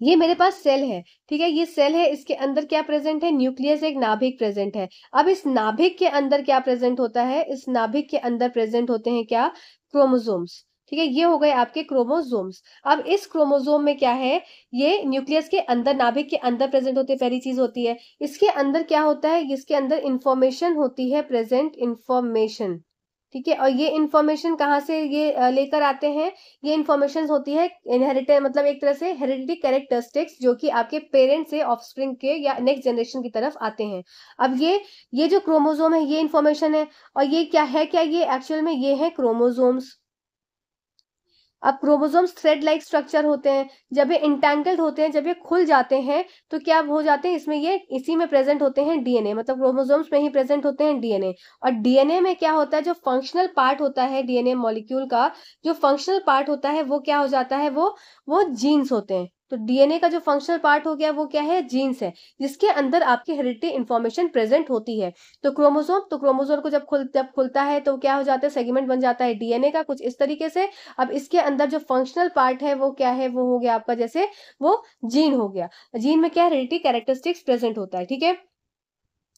ये मेरे पास सेल है, ठीक है, ये सेल है, इसके अंदर क्या प्रेजेंट है, न्यूक्लियस, एक नाभिक प्रेजेंट है। अब इस नाभिक के अंदर क्या प्रेजेंट होता है, इस नाभिक के अंदर प्रेजेंट होते हैं क्या, क्रोमोसोम्स, ठीक है, ये हो गए आपके क्रोमोसोम्स। अब इस क्रोमोसोम में क्या है, ये न्यूक्लियस के अंदर, नाभिक के अंदर प्रेजेंट होते हैं, पहली चीज होती है। इसके अंदर क्या होता है, इसके अंदर इंफॉर्मेशन होती है, प्रेजेंट इंफॉर्मेशन, ठीक है। और ये इंफॉर्मेशन कहाँ से ये लेकर आते हैं, ये इंफॉर्मेशन होती है इनहेरिटेड, मतलब एक तरह से हेरिडिटी कैरेक्टरिस्टिक्स, जो कि आपके पेरेंट्स से ऑफस्प्रिंग के या नेक्स्ट जनरेशन की तरफ आते हैं। अब ये जो क्रोमोसोम है, ये इंफॉर्मेशन है, और ये क्या है, क्या ये एक्चुअल में ये है क्रोमोसोम्स। अब क्रोमोसोम्स थ्रेड लाइक स्ट्रक्चर होते हैं, जब ये इंटैंगल्ड होते हैं, जब ये खुल जाते हैं, तो क्या हो जाते हैं, इसमें ये इसी में प्रेजेंट होते हैं डीएनए, मतलब क्रोमोसोम्स में ही प्रेजेंट होते हैं डीएनए। और डीएनए में क्या होता है, जो फंक्शनल पार्ट होता है डीएनए मॉलिक्यूल का, जो फंक्शनल पार्ट होता है वो क्या हो जाता है, वो जीन्स होते हैं। तो डीएनए का जो फंक्शनल पार्ट हो गया वो क्या है, जीन्स है, जिसके अंदर आपकी हेरिडिटी इंफॉर्मेशन प्रेजेंट होती है। तो क्रोमोसोम को जब खुलता है तो क्या हो जाता है, सेगमेंट बन जाता है डीएनए का कुछ इस तरीके से। अब इसके अंदर जो फंक्शनल पार्ट है वो क्या है, वो हो गया आपका जैसे वो जीन हो गया। जीन में क्या है, हेरिडिटी कैरेक्टरिस्टिक्स प्रेजेंट होता है, ठीक है।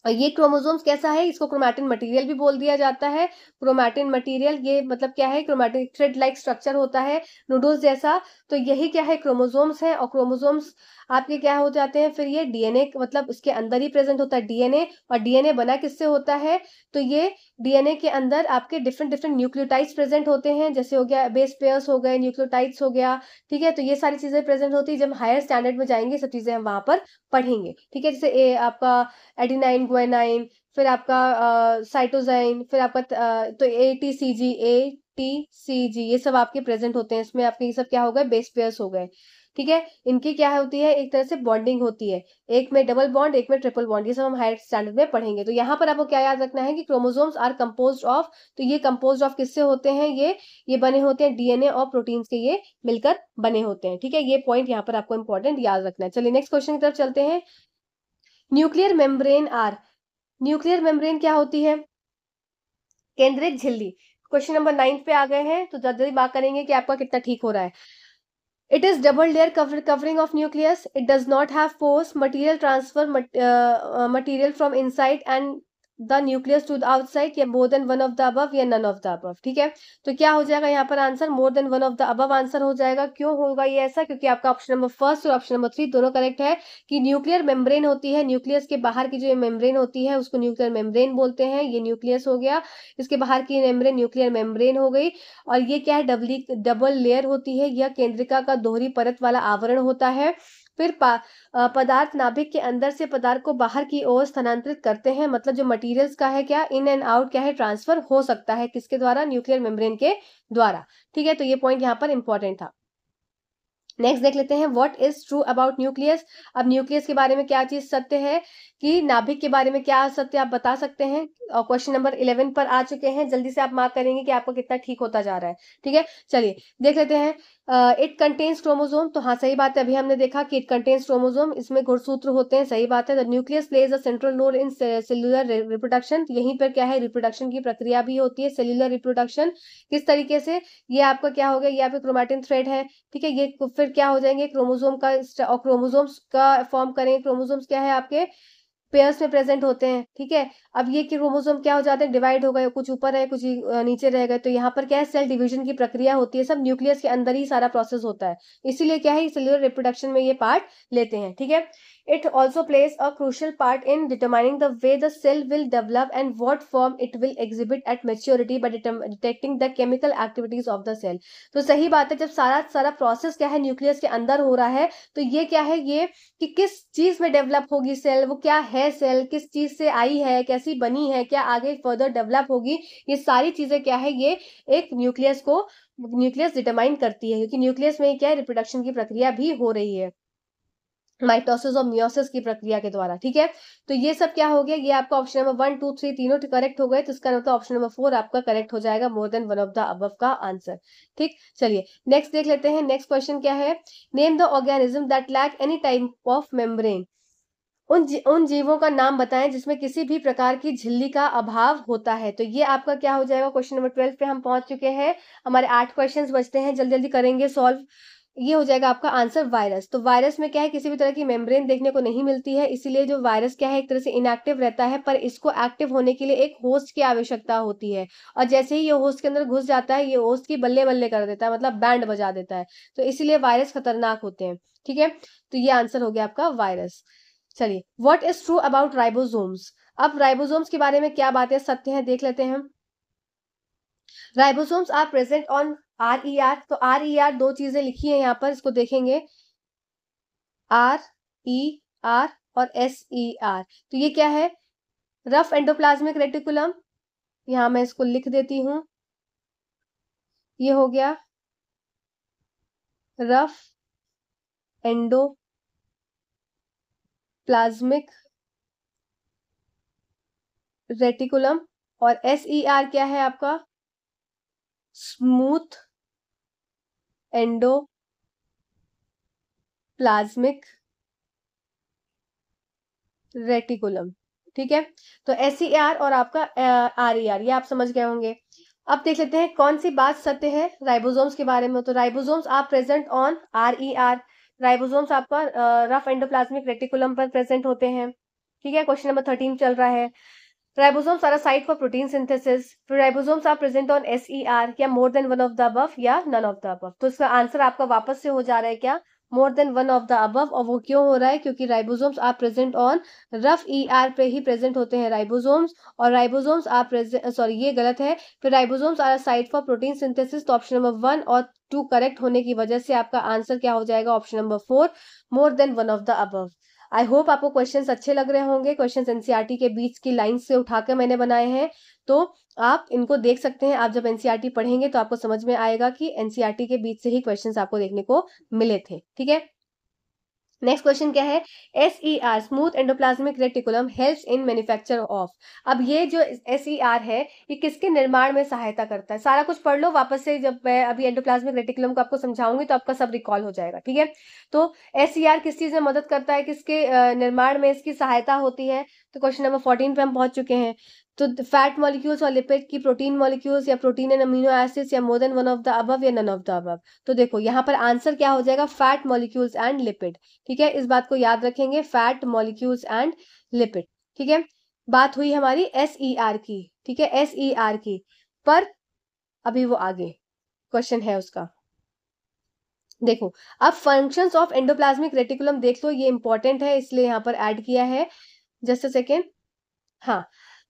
और ये क्रोमोसोम्स कैसा है, इसको क्रोमैटिन मटेरियल भी बोल दिया जाता है। क्रोमैटिन मटेरियल, ये मतलब क्या है, क्रोमैटिन थ्रेड लाइक स्ट्रक्चर होता है, नूडल्स जैसा। तो यही क्या है, क्रोमोसोम्स है। और क्रोमोसोम्स आपके क्या हो जाते हैं, फिर ये डीएनए, मतलब इसके अंदर ही प्रेजेंट होता है डीएनए। और डीएनए बना किससे होता है, तो ये डीएनए के अंदर आपके डिफरेंट डिफरेंट न्यूक्लियोटाइड्स प्रेजेंट होते हैं, जैसे हो गया बेस पेयर्स हो गए, न्यूक्लियोटाइड्स हो गया, ठीक है। तो ये सारी चीजें प्रेजेंट होती है, जब हायर स्टैंडर्ड में जाएंगे सब चीजें हम वहां पर पढ़ेंगे, ठीक है। जैसे आपका एडिनाइन, ग्वानिन, फिर आपका साइटोजाइन, फिर आपका तो ATCG ये सब आपके प्रेजेंट होते हैं इसमें। आपके ये सब क्या हो गए, बेस पेयर्स हो गए, ठीक है। इनकी क्या होती है, एक तरह से बॉन्डिंग होती है, एक में डबल बॉन्ड, एक में ट्रिपल बॉन्ड, ये सब हम हायर स्टैंडर्ड में पढ़ेंगे। तो यहाँ पर आपको क्या याद रखना है कि क्रोमोसोम्स आर कंपोज्ड ऑफ, तो ये कंपोज्ड ऑफ किससे होते हैं, ये बने होते हैं डीएनए और प्रोटीन्स के, ये मिलकर बने होते हैं, ठीक है। ये पॉइंट यहाँ पर आपको इंपॉर्टेंट याद रखना है। चलिए नेक्स्ट क्वेश्चन की तरफ चलते हैं। Nuclear membrane are, nuclear membrane क्या होती है, केंद्रित झिल्ली। क्वेश्चन नंबर 9 पे आ गए हैं, तो जल्दी बात करेंगे कि आपका कितना ठीक हो रहा है। It is double layer covering of nucleus. It does not have pores. Material transfer material from inside and the nucleus to the outside, या more than one of the above या none of the above, ठीक है। तो क्या हो जाएगा यहाँ पर answer, more than one of the above answer हो जाएगा। क्यों होगा ये ऐसा, क्योंकि आपका ऑप्शन नंबर फर्स्ट और ऑप्शन नंबर 3 दोनों करेक्ट है, कि न्यूक्लियर मेम्ब्रेन होती है, न्यूक्लियस के बाहर की जो मेम्ब्रेन होती है उसको न्यूक्लियर मेम्ब्रेन बोलते हैं। ये न्यूक्लियस हो गया, इसके बाहर की मेम्ब्रेन न्यूक्लियर मेम्ब्रेन हो गई। और ये क्या है, डबल लेयर होती है, यह केंद्रिका का दोहरी परत वाला आवरण होता है। फिर पदार्थ नाभिक के अंदर से पदार्थ को बाहर की ओर स्थानांतरित करते हैं, मतलब जो मटेरियल्स का है क्या, इन एंड आउट क्या है, ट्रांसफर हो सकता है, किसके द्वारा, न्यूक्लियर मेम्ब्रेन के द्वारा, ठीक है। तो ये पॉइंट यहाँ पर इंपॉर्टेंट था। नेक्स्ट देख लेते हैं, what is true about nucleus. अब न्यूक्लियस के बारे में क्या चीज सत्य है, कि नाभिक के बारे में क्या सत्य आप बता सकते हैं। और क्वेश्चन नंबर 11 पर आ चुके हैं, जल्दी से आप मार्क करेंगे कि आपको कितना ठीक होता जा रहा है, ठीक है। चलिए देख लेते हैं, इट कंटेन्स क्रोमोसोम, तो हाँ सही बात है, अभी हमने देखा कि इट कंटेन्स क्रोमोसोम, इसमें गुणसूत्र होते हैं, सही बात है। The nucleus plays a central role in cellular reproduction, यहीं पर क्या है, रिप्रोडक्शन की प्रक्रिया भी होती है, सेल्यूलर रिप्रोडक्शन किस तरीके से, ये आपका क्या हो गया, ये आपका क्रोमैटिन थ्रेड है, ठीक है। ये फिर क्या हो जाएंगे, क्रोमोसोम का, और क्रोमोसोम्स का फॉर्म करेंगे, क्रोमोसोम्स क्या है आपके पेयर्स में प्रेजेंट होते हैं, ठीक है। अब ये क्रोमोसोम क्या हो जाते हैं, डिवाइड हो गए, कुछ ऊपर है कुछ नीचे रह गए, तो यहाँ पर क्या है, सेल डिवीजन की प्रक्रिया होती है, सब न्यूक्लियस के अंदर ही सारा प्रोसेस होता है, इसीलिए क्या है, सेल्यूलर रिप्रोडक्शन में ये पार्ट लेते हैं, ठीक है। It also plays a crucial part in determining the way the cell will develop and what form it will exhibit at maturity by detecting the chemical activities of the cell. तो सही बात है, जब सारा प्रोसेस क्या है nucleus के अंदर हो रहा है, तो ये क्या है, ये कि किस चीज में डेवलप होगी सेल, वो क्या है सेल, किस चीज से आई है, कैसी बनी है, क्या आगे फर्दर डेवलप होगी, ये सारी चीजें क्या है, ये एक न्यूक्लियस डिटरमाइन करती है, क्योंकि न्यूक्लियस में क्या है, रिप्रोडक्शन की प्रक्रिया भी हो रही है, माइटोसिस और मियोसिस की प्रक्रिया के द्वारा, ठीक है। तो ये सब क्या हो गया, ये आपका ऑप्शन नंबर 1 2 3 तीनों करेक्ट हो गए, तो इसका मतलब ऑप्शन नंबर 4 आपका करेक्ट हो जाएगा, मोर than one of the above का आंसर, ठीक। चलिए नेक्स्ट देख लेते हैं, नेक्स्ट क्वेश्चन क्या है, name the organism that lack any type of membrane. उन जीवों का नाम बताएं जिसमें किसी भी प्रकार की झिल्ली का अभाव होता है। तो ये आपका क्या हो जाएगा, क्वेश्चन नंबर 12 पे हम पहुंच चुके हैं, हमारे 8 क्वेश्चंस बचते हैं, जल्दी जल्दी करेंगे सॉल्व। ये हो जाएगा आपका आंसर वायरस। तो वायरस में क्या है, किसी भी तरह की मेम्ब्रेन देखने को नहीं मिलती है, इसीलिए जो वायरस क्या है एक तरह से इनएक्टिव रहता है, पर इसको एक्टिव होने के लिए एक होस्ट की आवश्यकता होती है, और जैसे ही ये होस्ट के अंदर घुस जाता है ये होस्ट की बल्ले बल्ले कर देता है, मतलब बैंड बजा देता है। तो इसीलिए वायरस खतरनाक होते हैं। ठीक है, तो ये आंसर हो गया आपका वायरस। चलिए, what is true about ribosomes. अब राइबोसोम्स के बारे में क्या बातें सत्य हैं देख लेते हैं हम। Ribosomes are present on RER। तो RER दो चीजें लिखी है यहाँ पर, इसको देखेंगे, RER और SER। तो ये क्या है, रफ एंडोप्लाज्मिक रेटिकुलम, यहां मैं इसको लिख देती हूं, ये हो गया रफ एंडोप्लाज्मिक रेटिकुलम, और SER क्या है आपका, स्मूथ एंडोप्लाज्मिक रेटिकुलम। ठीक है, तो SER और आपका RER ये आप समझ गए होंगे। अब देख लेते हैं कौन सी बात सत्य है राइबोसोम्स के बारे में। तो ribosomes are present on RER। Ribosomes आपका रफ एंडोप्लाज्मिक रेटिकुलम पर प्रेजेंट होते हैं। ठीक है, क्वेश्चन नंबर 13 चल रहा है। Ribosomes are a site for protein synthesis. Ribosomes are present on SER, क्या more than one of the above या नन ऑफ द अबव। तो इसका आंसर आपका वापस से हो जा रहा है क्या, more than one of the above. और वो क्यों हो रहा है, क्योंकि ribosomes are present on rough ER पे ही प्रेजेंट होते हैं राइबोसोम्स, और राइबोसोम्स आर प्रेजेंट, सॉरी ये गलत है, फिर ribosomes are site for protein synthesis. तो ऑप्शन नंबर 1 और 2 करेक्ट होने की वजह से आपका आंसर क्या हो जाएगा, option number 4, more than one of the above. I hope आपको क्वेश्चंस अच्छे लग रहे होंगे। क्वेश्चंस एनसीईआरटी के बीच की लाइन से उठाकर मैंने बनाए हैं, तो आप इनको देख सकते हैं। आप जब एनसीईआरटी पढ़ेंगे तो आपको समझ में आएगा कि एनसीईआरटी के बीच से ही क्वेश्चंस आपको देखने को मिले थे। ठीक है, नेक्स्ट क्वेश्चन क्या है, SER smooth endoplasmic reticulum helps in manufacture of. अब ये जो SER है ये किसके निर्माण में सहायता करता है, सारा कुछ पढ़ लो वापस से, जब मैं अभी एंडोप्लाज्मिक रेटिकुलम को आपको समझाऊंगी तो आपका सब रिकॉल हो जाएगा। ठीक है, तो SER किस चीज में मदद करता है, किसके निर्माण में इसकी सहायता होती है। तो क्वेश्चन नंबर 14 पे हम पहुंच चुके हैं। तो फैट मॉलिक्यूल्स और लिपिड की प्रोटीन मॉलिक्यूल्स, या प्रोटीन एंड अमीनो एसिड्स, या more than one of the above या नन ऑफ द अबव। तो देखो यहाँ पर आंसर क्या हो जाएगा, फैट मॉलिक्यूल्स एंड लिपिड। ठीक है, इस बात को याद रखेंगे, फैट मॉलिक्यूल्स एंड लिपिड। ठीक है, बात हुई हमारी SER की। ठीक है, SER की, पर अभी वो आगे क्वेश्चन है उसका। देखो, अब फंक्शंस ऑफ एंडोप्लाज्मिक रेटिकुलम देख लो, ये इंपॉर्टेंट है इसलिए यहाँ पर ऐड किया है। जस्ट अ सेकेंड, हाँ,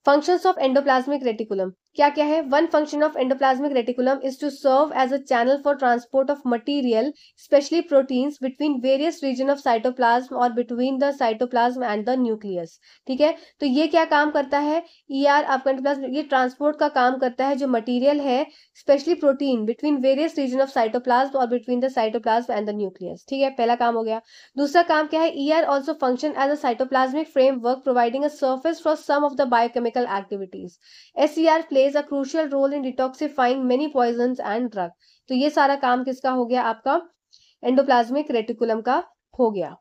फंक्शंस ऑफ एंडोप्लाज्मिक रेटिकुलम क्या क्या है। One function of endoplasmic reticulum is to serve as a channel for transport of material specially proteins between various region of cytoplasm और between the cytoplasm and the nucleus. ठीक है, तो ये क्या काम करता है, ER आपका एंडोप्लाज्म ये ट्रांसपोर्ट का काम करता है, जो मटीरियल है especially protein between various region of cytoplasm और between the cytoplasm and the nucleus. ठीक है, पहला काम हो गया। दूसरा काम क्या है, ER also function as a cytoplasmic framework providing a surface for some of the biochemical activities. SER plays a crucial role in detoxifying many poisons and drug। तो ये सारा काम किसका हो गया, आपका एंडोप्लाज्मिक रेटिकुलम का हो गया।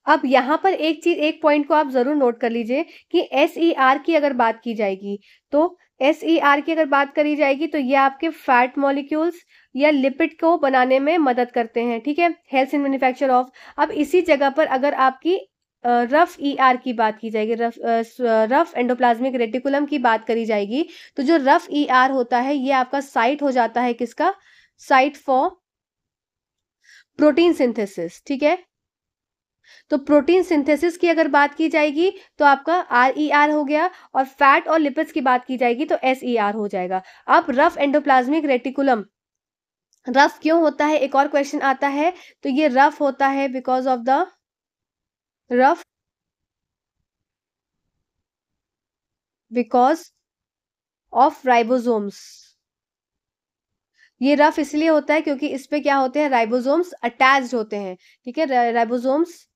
अब यहां पर एक चीज, एक पॉइंट को आप जरूर नोट कर लीजिए कि SER की अगर बात की जाएगी, तो SER की अगर बात करी जाएगी तो ये आपके फैट मॉलिक्यूल्स या लिपिड को बनाने में मदद करते हैं। ठीक है, हेल्प्स इन मैन्युफैक्चर ऑफ। अब इसी जगह पर अगर आपकी रफ ER की बात की जाएगी, रफ एंडोप्लाज्मिक रेटिकुलम की बात करी जाएगी, तो जो रफ ER होता है ये आपका साइट हो जाता है किसका, साइट फॉर प्रोटीन सिंथेसिस। ठीक है, तो प्रोटीन सिंथेसिस की अगर बात की जाएगी तो आपका RER हो गया, और फैट और लिपिड्स की बात की जाएगी तो SER हो जाएगा। अब रफ एंडोप्लाज्मिक रेटिकुलम रफ क्यों होता है, एक और क्वेश्चन आता है। तो ये रफ होता है because of the rough, because of ribosomes. ये रफ इसलिए होता है क्योंकि इस पे क्या होते हैं, राइबोसोम्स अटैच्ड होते हैं। ठीक है, ribosomes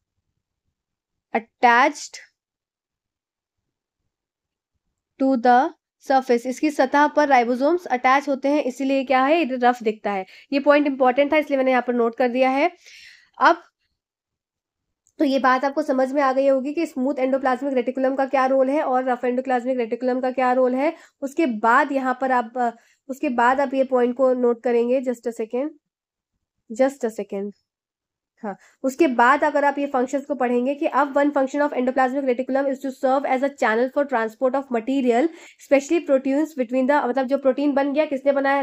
attached to the surface, इसकी सतह पर राइबोसोम्स अटैच होते हैं, इसीलिए क्या है, रफ दिखता है। ये पॉइंट इंपॉर्टेंट था इसलिए मैंने यहाँ पर नोट कर दिया है। अब तो ये बात आपको समझ में आ गई होगी कि स्मूथ एंडोप्लाज्मिक रेटिकुलम का क्या रोल है और रफ एंडोप्लाज्मिक रेटिकुलम का क्या रोल है। उसके बाद यहाँ पर आप उसके बाद आप ये पॉइंट को नोट करेंगे, just a second. Just a second. हाँ, उसके बाद अगर आप ये फंक्शंस को पढ़ेंगे कि अब one function of endoplasmic reticulum is to serve as a channel for transport of material specially proteins between the, मतलब जो प्रोटीन बन गया किसने बनाया,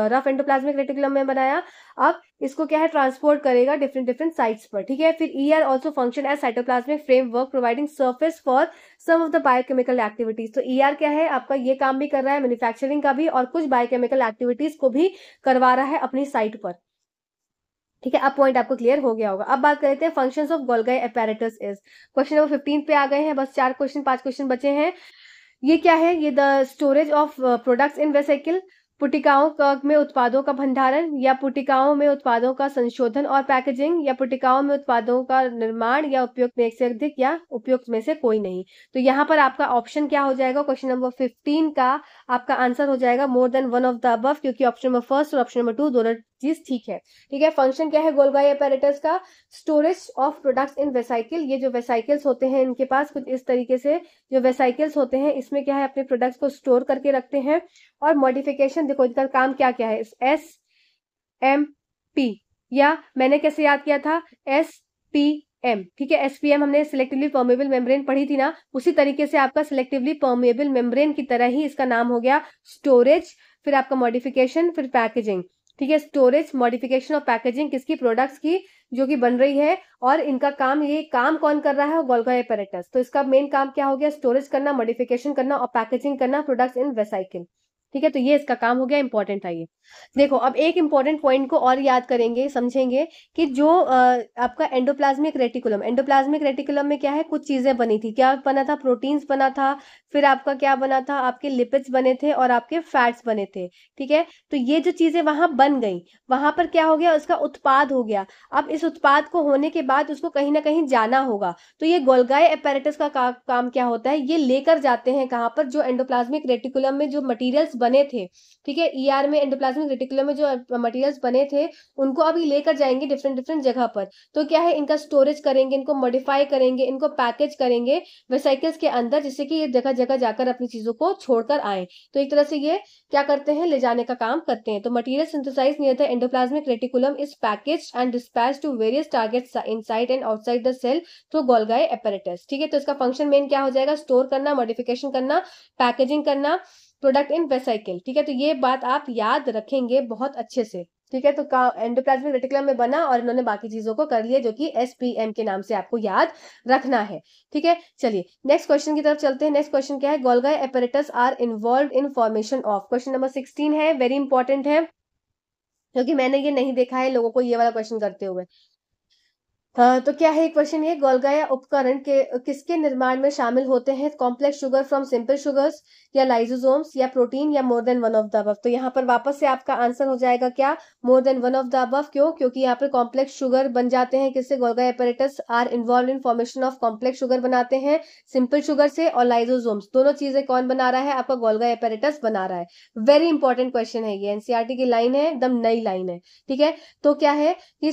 रफ एंडोप्लाज्मिक रेटिकुलम में बनाया, अब इसको क्या है ट्रांसपोर्ट करेगा डिफरेंट डिफरेंट साइट्स पर, ठीक है। फिर ER also function as cytoplasmic framework providing surface for some of the biochemical activities. तो ईआर क्या है आपका, ये काम भी कर रहा है मैन्युफैक्चरिंग का भी, और कुछ बायोकेमिकल एक्टिविटीज को भी करवा रहा है अपनी साइट पर, ठीक है। अब पॉइंट आपको क्लियर हो गया होगा। अब बात करते हैं functions of Golgi apparatus is. Question number 15 पे आ गए हैं, बस 5 क्वेश्चन बचे हैं। ये क्या है, ये the storage of products in vesicle, पुटिकाओं में उत्पादों का भंडारण, या पुटिकाओं में उत्पादों का संशोधन और पैकेजिंग, या पुटिकाओं में उत्पादों का निर्माण, या उपयुक्त में एक से अधिक, या उपयुक्त में से कोई नहीं। तो यहाँ पर आपका ऑप्शन क्या हो जाएगा, क्वेश्चन नंबर 15 का आपका आंसर हो जाएगा मोर than one of the above, क्योंकि ऑप्शन नंबर फर्स्ट और ऑप्शन नंबर 2 दोनों चीज ठीक है, ठीक है। फंक्शन क्या है गोल्गी apparatus का, storage of products in vesicle. ये जो वेसाइकल्स होते हैं इनके पास कुछ इस तरीके से जो वेसाइकल्स होते हैं, इसमें क्या है अपने प्रोडक्ट्स को स्टोर करके रखते हैं। और मॉडिफिकेशन, देखो इसका काम क्या क्या है, SMP, या मैंने कैसे याद किया था, SPM, ठीक है। SPM हमने सिलेक्टिवली परमेबल मेम्ब्रेन पढ़ी थी ना, उसी तरीके से आपका सिलेक्टिवली परमेबल मेम्ब्रेन की तरह ही इसका नाम हो गया स्टोरेज, फिर आपका मॉडिफिकेशन, फिर पैकेजिंग, ठीक है। स्टोरेज, मॉडिफिकेशन और पैकेजिंग किसकी, प्रोडक्ट्स की जो कि बन रही है, और इनका काम, ये काम कौन कर रहा है, गोल्गी apparatus। तो इसका मेन काम क्या हो गया, स्टोरेज करना, मॉडिफिकेशन करना और पैकेजिंग करना प्रोडक्ट्स इन वेसाइकिल, ठीक है। तो ये इसका काम हो गया, इंपॉर्टेंट था ये। देखो अब एक इंपॉर्टेंट पॉइंट को और याद करेंगे, समझेंगे कि जो आपका एंडोप्लाज्मिक रेटिकुलम में क्या है, कुछ चीजें बनी थी, क्या बना था, प्रोटीन्स बना था, फिर आपका क्या बना था, आपके लिपिड्स बने थे और आपके फैट्स बने थे, ठीक है। तो ये जो चीजें वहां बन गई, वहां पर क्या हो गया, उसका उत्पाद हो गया। अब इस उत्पाद को होने के बाद उसको कहीं ना कहीं जाना होगा, तो ये गोल्गी apparatus का काम क्या होता है, ये लेकर जाते हैं कहां पर, जो एंडोप्लाज्मिक रेटिकुलम में जो मटेरियल्स बने थे, ठीक है। ईआर में एंडोप्लाज्मिक रेटिकुलम में जो मटेरियल्स बने थे उनको अभी लेकर जाएंगे डिफरेंट डिफरेंट जगह पर। तो क्या है, इनका स्टोरेज करेंगे, इनको मॉडिफाई करेंगे, इनको पैकेज करेंगे वेसाइकल्स के अंदर, जिससे कि ये जगह जगह जाकर अपनी चीजों को छोड़कर आए। तो एक तरह से ये क्या करते हैं, ले जाने का काम करते हैं। तो material synthesize near the endoplasmic reticulum is packaged and dispatched to various targets inside and outside the cell through Golgi apparatus, ठीक है। तो इसका फंक्शन मेन क्या हो जाएगा, स्टोर करना, मॉडिफिकेशन करना, पैकेजिंग करना प्रोडक्ट इन वेसाइकिल, ठीक है। तो ये बात आप याद रखेंगे बहुत अच्छे से, ठीक है। तो एंडोप्लाज्मिक रेटिकुलम में बना और इन्होंने बाकी चीजों को कर लिया, जो कि SPM के नाम से आपको याद रखना है, ठीक है। चलिए नेक्स्ट क्वेश्चन की तरफ चलते हैं। नेक्स्ट क्वेश्चन क्या है, Golgi apparatus are involve in formation of, question number 16 है, वेरी इंपॉर्टेंट है, क्योंकि मैंने ये नहीं देखा है लोगों को ये वाला क्वेश्चन करते हुए। हाँ, तो क्या है क्वेश्चन, ये गोल्गी उपकरण के किसके निर्माण में शामिल होते हैं, complex sugar from simple sugars, या लाइसोसोम्स, या प्रोटीन, या more than one of the above. तो यहाँ पर वापस से आपका आंसर हो जाएगा क्या, more than one of the above. क्यों, क्योंकि यहाँ पर कॉम्प्लेक्स शुगर बन जाते हैं किससे, Golgi apparatus are involve in formation of complex sugar बनाते हैं सिंपल शुगर से, और लाइसोसोम्स, दोनों चीजें कौन बना रहा है, आपका गोल्गी apparatus बना रहा है। वेरी इंपॉर्टेंट क्वेश्चन है ये, एनसीईआरटी की लाइन है, एकदम नई लाइन है, ठीक है। तो क्या है कि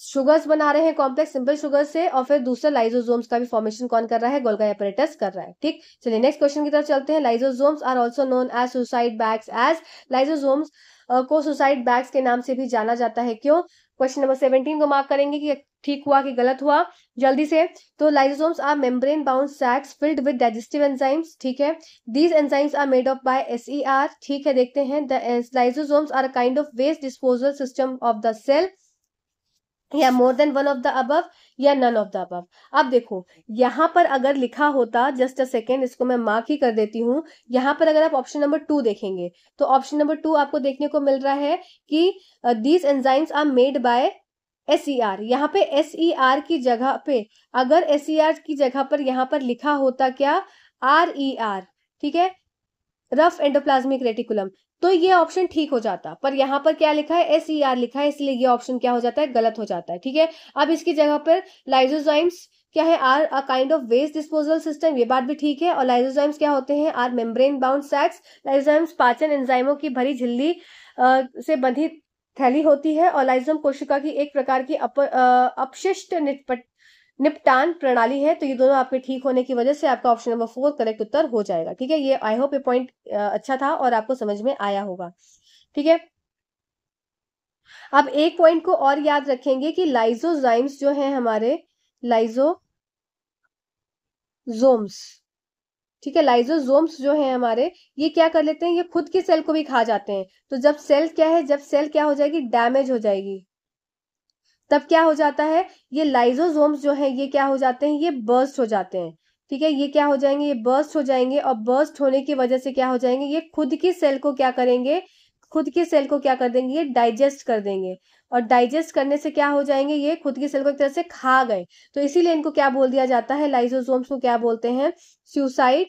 शुगर्स बना रहे हैं कॉम्प्लेक्स सिंपल शुगर से, और फिर दूसरा लाइसोसोम्स का भी फॉर्मेशन कौन कर रहा है, गोल्गी apparatus कर रहा है, ठीक। चलिए नेक्स्ट क्वेश्चन की तरफ चलते हैं। Lysosomes are also known as suicide bags, as lysosomes को सुसाइड बैग्स के नाम से भी जाना जाता है, क्यों। क्वेश्चन नंबर 17 को मार्क करेंगे कि ठीक हुआ कि गलत हुआ, जल्दी से। तो lysosomes are membrane bound sacs filled with digestive enzymes, ठीक है। These enzymes are made up by SER, ठीक है। देखते हैं, the lysosomes are a kind of waste disposal system of the cell, या more than one of the above, या none of the above. अब देखो यहां पर अगर लिखा होता, जस्ट अ सेकेंड, इसको मैं मार्क ही कर देती हूं। यहां पर अगर आप ऑप्शन नंबर 2 देखेंगे, तो ऑप्शन नंबर 2 आपको देखने को मिल रहा है कि these enzymes are made by SER। यहाँ पे SER की जगह पे, अगर SER की जगह पर यहाँ पर लिखा होता क्या, RER, ठीक है, रफ एंडोप्लाज्मिक रेटिकुलम, तो ये ऑप्शन ठीक हो जाता। पर यहाँ पर क्या लिखा है, SER लिखा है, इसलिए ये ऑप्शन क्या हो जाता है, गलत हो जाता है, ठीक है। अब इसकी जगह पर लाइसोजाइम्स क्या है, are a kind of waste disposal system, ये बात भी ठीक है। और लाइसोजाइम्स क्या होते हैं, आर मेम्ब्रेन बाउंड सैक्स। लाइसोजाइम्स पाचन एंजाइमों की भरी झिल्ली से बंधी थैली होती है, और लाइसोसोम कोशिका की एक प्रकार की अपशिष्ट निपटान प्रणाली है। तो ये दोनों आपके ठीक होने की वजह से आपका ऑप्शन नंबर 4 करेक्ट उत्तर हो जाएगा, ठीक है। ये आई होप ये पॉइंट अच्छा था और आपको समझ में आया होगा, ठीक है। अब एक पॉइंट को और याद रखेंगे कि लाइजोजाइम्स जो है हमारे, लाइजोजोम्स, ठीक है, लाइजोजोम्स जो है हमारे, ये क्या कर लेते हैं, ये खुद की सेल को भी खा जाते हैं। तो जब सेल क्या है, जब सेल क्या हो जाएगी, डैमेज हो जाएगी, तब क्या हो जाता है, ये लाइजोसोम्स जो है ये क्या हो जाते हैं, ये बर्स्ट हो जाते हैं। ठीक है, ये क्या हो जाएंगे, ये बर्स्ट हो जाएंगे, और बर्स्ट होने की वजह से क्या हो जाएंगे, ये खुद की सेल को क्या करेंगे, खुद की सेल को क्या कर देंगे, ये डाइजेस्ट कर देंगे, और डाइजेस्ट करने से क्या हो जाएंगे, ये खुद की सेल को एक तरह से खा गए। तो इसीलिए इनको क्या बोल दिया जाता है, लाइजोसोम्स को क्या बोलते हैं, सुसाइड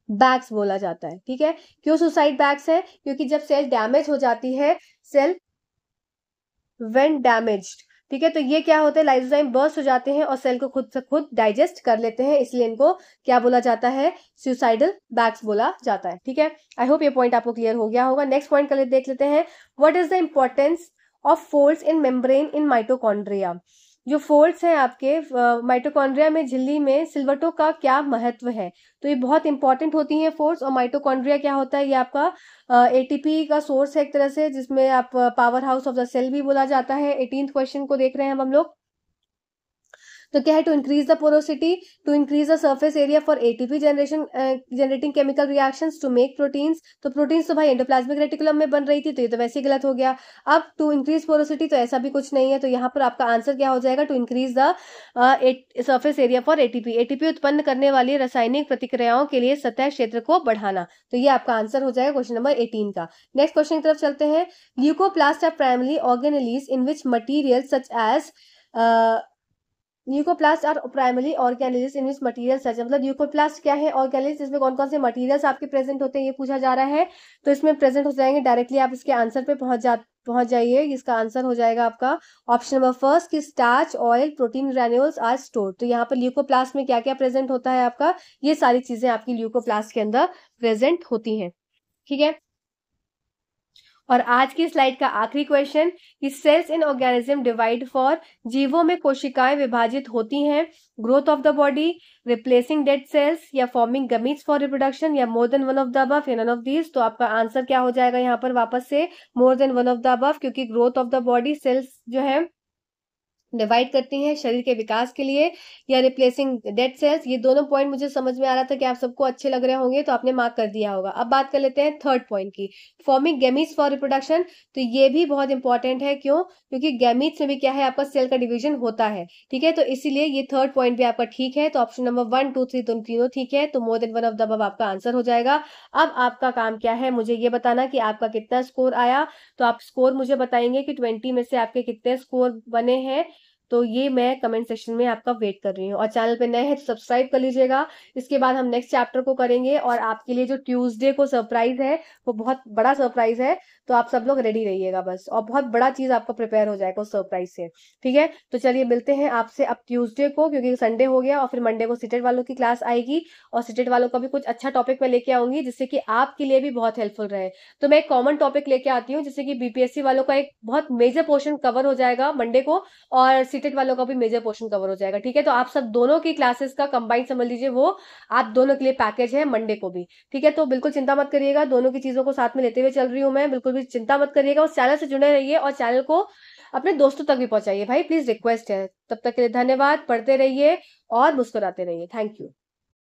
बैग्स बोला जाता है। ठीक है, क्यों सुसाइड बैग्स है, क्योंकि जब सेल डैमेज हो जाती है, सेल व्हेन डैमेज्ड, ठीक है, तो ये क्या होता है, लाइसोजाइम बर्स्ट हो जाते हैं और सेल को खुद से खुद डाइजेस्ट कर लेते हैं, इसलिए इनको क्या बोला जाता है, सुसाइडल बैग्स बोला जाता है। ठीक है, आई होप ये पॉइंट आपको क्लियर हो गया होगा। नेक्स्ट पॉइंट कर देख लेते हैं, what is the importance of folds in membrane in mitochondria. जो फोल्ड्स हैं आपके माइटोकॉन्ड्रिया में, झिल्ली में, सिलवटों का क्या महत्व है, तो ये बहुत इंपॉर्टेंट होती हैं फोल्ड्स। और माइटोकॉन्ड्रिया क्या होता है, ये आपका एटीपी का सोर्स है एक तरह से, जिसमें आप power house of the cell भी बोला जाता है। 18th क्वेश्चन को देख रहे हैं हम लोग। तो क्या है, to increase the porosity, to increase the surface area for ATP generation, generating chemical reactions to make proteins. तो प्रोटीन्स तो भाई एंडोप्लाज्मिक रेटिकुलम में बन रही थी, तो ये तो वैसे ही गलत हो गया। अब टू इंक्रीज पोरोसिटी, तो ऐसा भी कुछ नहीं है, तो यहाँ पर आपका आंसर क्या हो जाएगा, to increase the surface area for ATP, ATP उत्पन्न करने वाली रासायनिक प्रतिक्रियाओं के लिए सतह क्षेत्र को बढ़ाना। तो ये आपका आंसर हो जाएगा क्वेश्चन नंबर 18 का। नेक्स्ट क्वेश्चन की तरफ चलते हैं। Leucoplasts are primary organelles in which material such as, leucoplasts are primary organelles in which material such, मतलब ल्यूकोप्लास्ट क्या है, ऑर्गेनेलिस, इसमें कौन कौन से मटीरियल्स आपके प्रेजेंट होते हैं ये पूछा जा रहा है। तो इसमें प्रेजेंट हो जाएंगे, डायरेक्टली आप इसके आंसर पे पहुंच जाइए। इसका आंसर हो जाएगा आपका ऑप्शन नंबर फर्स्ट की starch, oil, protein granules are store. तो यहाँ पर ल्यूकोप्लास्ट में क्या क्या प्रेजेंट होता है आपका, ये सारी चीजें आपकी ल्यूकोप्लास्ट के अंदर प्रेजेंट होती हैं। ठीक है, और आज की स्लाइड का आखिरी क्वेश्चन कि cells in organism divide for, जीवों में कोशिकाएं विभाजित होती हैं, growth of the body, replacing dead cells, या फॉर्मिंग गमीट्स फॉर रिप्रोडक्शन, या more than one of the above, या नन ऑफ दीज। तो आपका आंसर क्या हो जाएगा यहाँ पर वापस से, more than one of the above, क्योंकि growth of the body, cells जो है डिवाइड करती हैं शरीर के विकास के लिए, या रिप्लेसिंग डेड सेल्स। ये दोनों पॉइंट मुझे समझ में आ रहा था कि आप सबको अच्छे लग रहे होंगे, तो आपने मार्क कर दिया होगा। अब बात कर लेते हैं थर्ड पॉइंट की, फॉर्मिंग गैमीट्स फॉर रिप्रोडक्शन। तो ये भी बहुत इंपॉर्टेंट है, क्यों, क्योंकि गैमीट्स में भी क्या है, आपका सेल का डिवीजन होता है। ठीक है, तो इसीलिए ये थर्ड पॉइंट भी आपका ठीक है। तो ऑप्शन नंबर 1, 2, 3 तीनों ठीक है, तो मोर than one of the above आपका आंसर हो जाएगा। अब आपका काम क्या है, मुझे ये बताना कि आपका कितना स्कोर आया। तो आप स्कोर मुझे बताएंगे कि 20 में से आपके कितने स्कोर बने हैं। तो ये मैं कमेंट सेक्शन में आपका वेट कर रही हूँ। और चैनल पे नए हैं तो सब्सक्राइब कर लीजिएगा। इसके बाद हम नेक्स्ट चैप्टर को करेंगे, और आपके लिए जो ट्यूसडे को सरप्राइज है वो बहुत बड़ा सरप्राइज है, तो आप सब लोग रेडी रहिएगा बस, और बहुत बड़ा चीज आपका प्रिपेयर हो जाएगा उस सरप्राइज से। ठीक है, तो चलिए मिलते हैं आपसे अब ट्यूसडे को, क्योंकि संडे हो गया, और फिर मंडे को सीटेट वालों की क्लास आएगी, और सीटेट वालों का भी कुछ अच्छा टॉपिक मैं लेके आऊंगी, जिससे कि आपके लिए भी बहुत हेल्पफुल रहे। तो मैं एक कॉमन टॉपिक लेके आती हूँ, जिससे कि बीपीएससी वालों का एक बहुत मेजर पोर्शन कवर हो जाएगा मंडे को, और सीटेट वालों का भी मेजर पोर्शन कवर हो जाएगा। ठीक है, तो आप सब दोनों की क्लासेस का कंबाइंड समझ लीजिए, वो आप दोनों के लिए पैकेज है मंडे को भी। ठीक है, तो बिल्कुल चिंता मत करिएगा, दोनों की चीजों को साथ में लेते हुए चल रही हूं मैं, बिल्कुल भी चिंता मत करिएगा। उस चैनल से जुड़े रहिए, और चैनल को अपने दोस्तों तक भी पहुंचाइए भाई, प्लीज रिक्वेस्ट है। तब तक के लिए धन्यवाद, पढ़ते रहिए और मुस्कुराते रहिए। Thank you.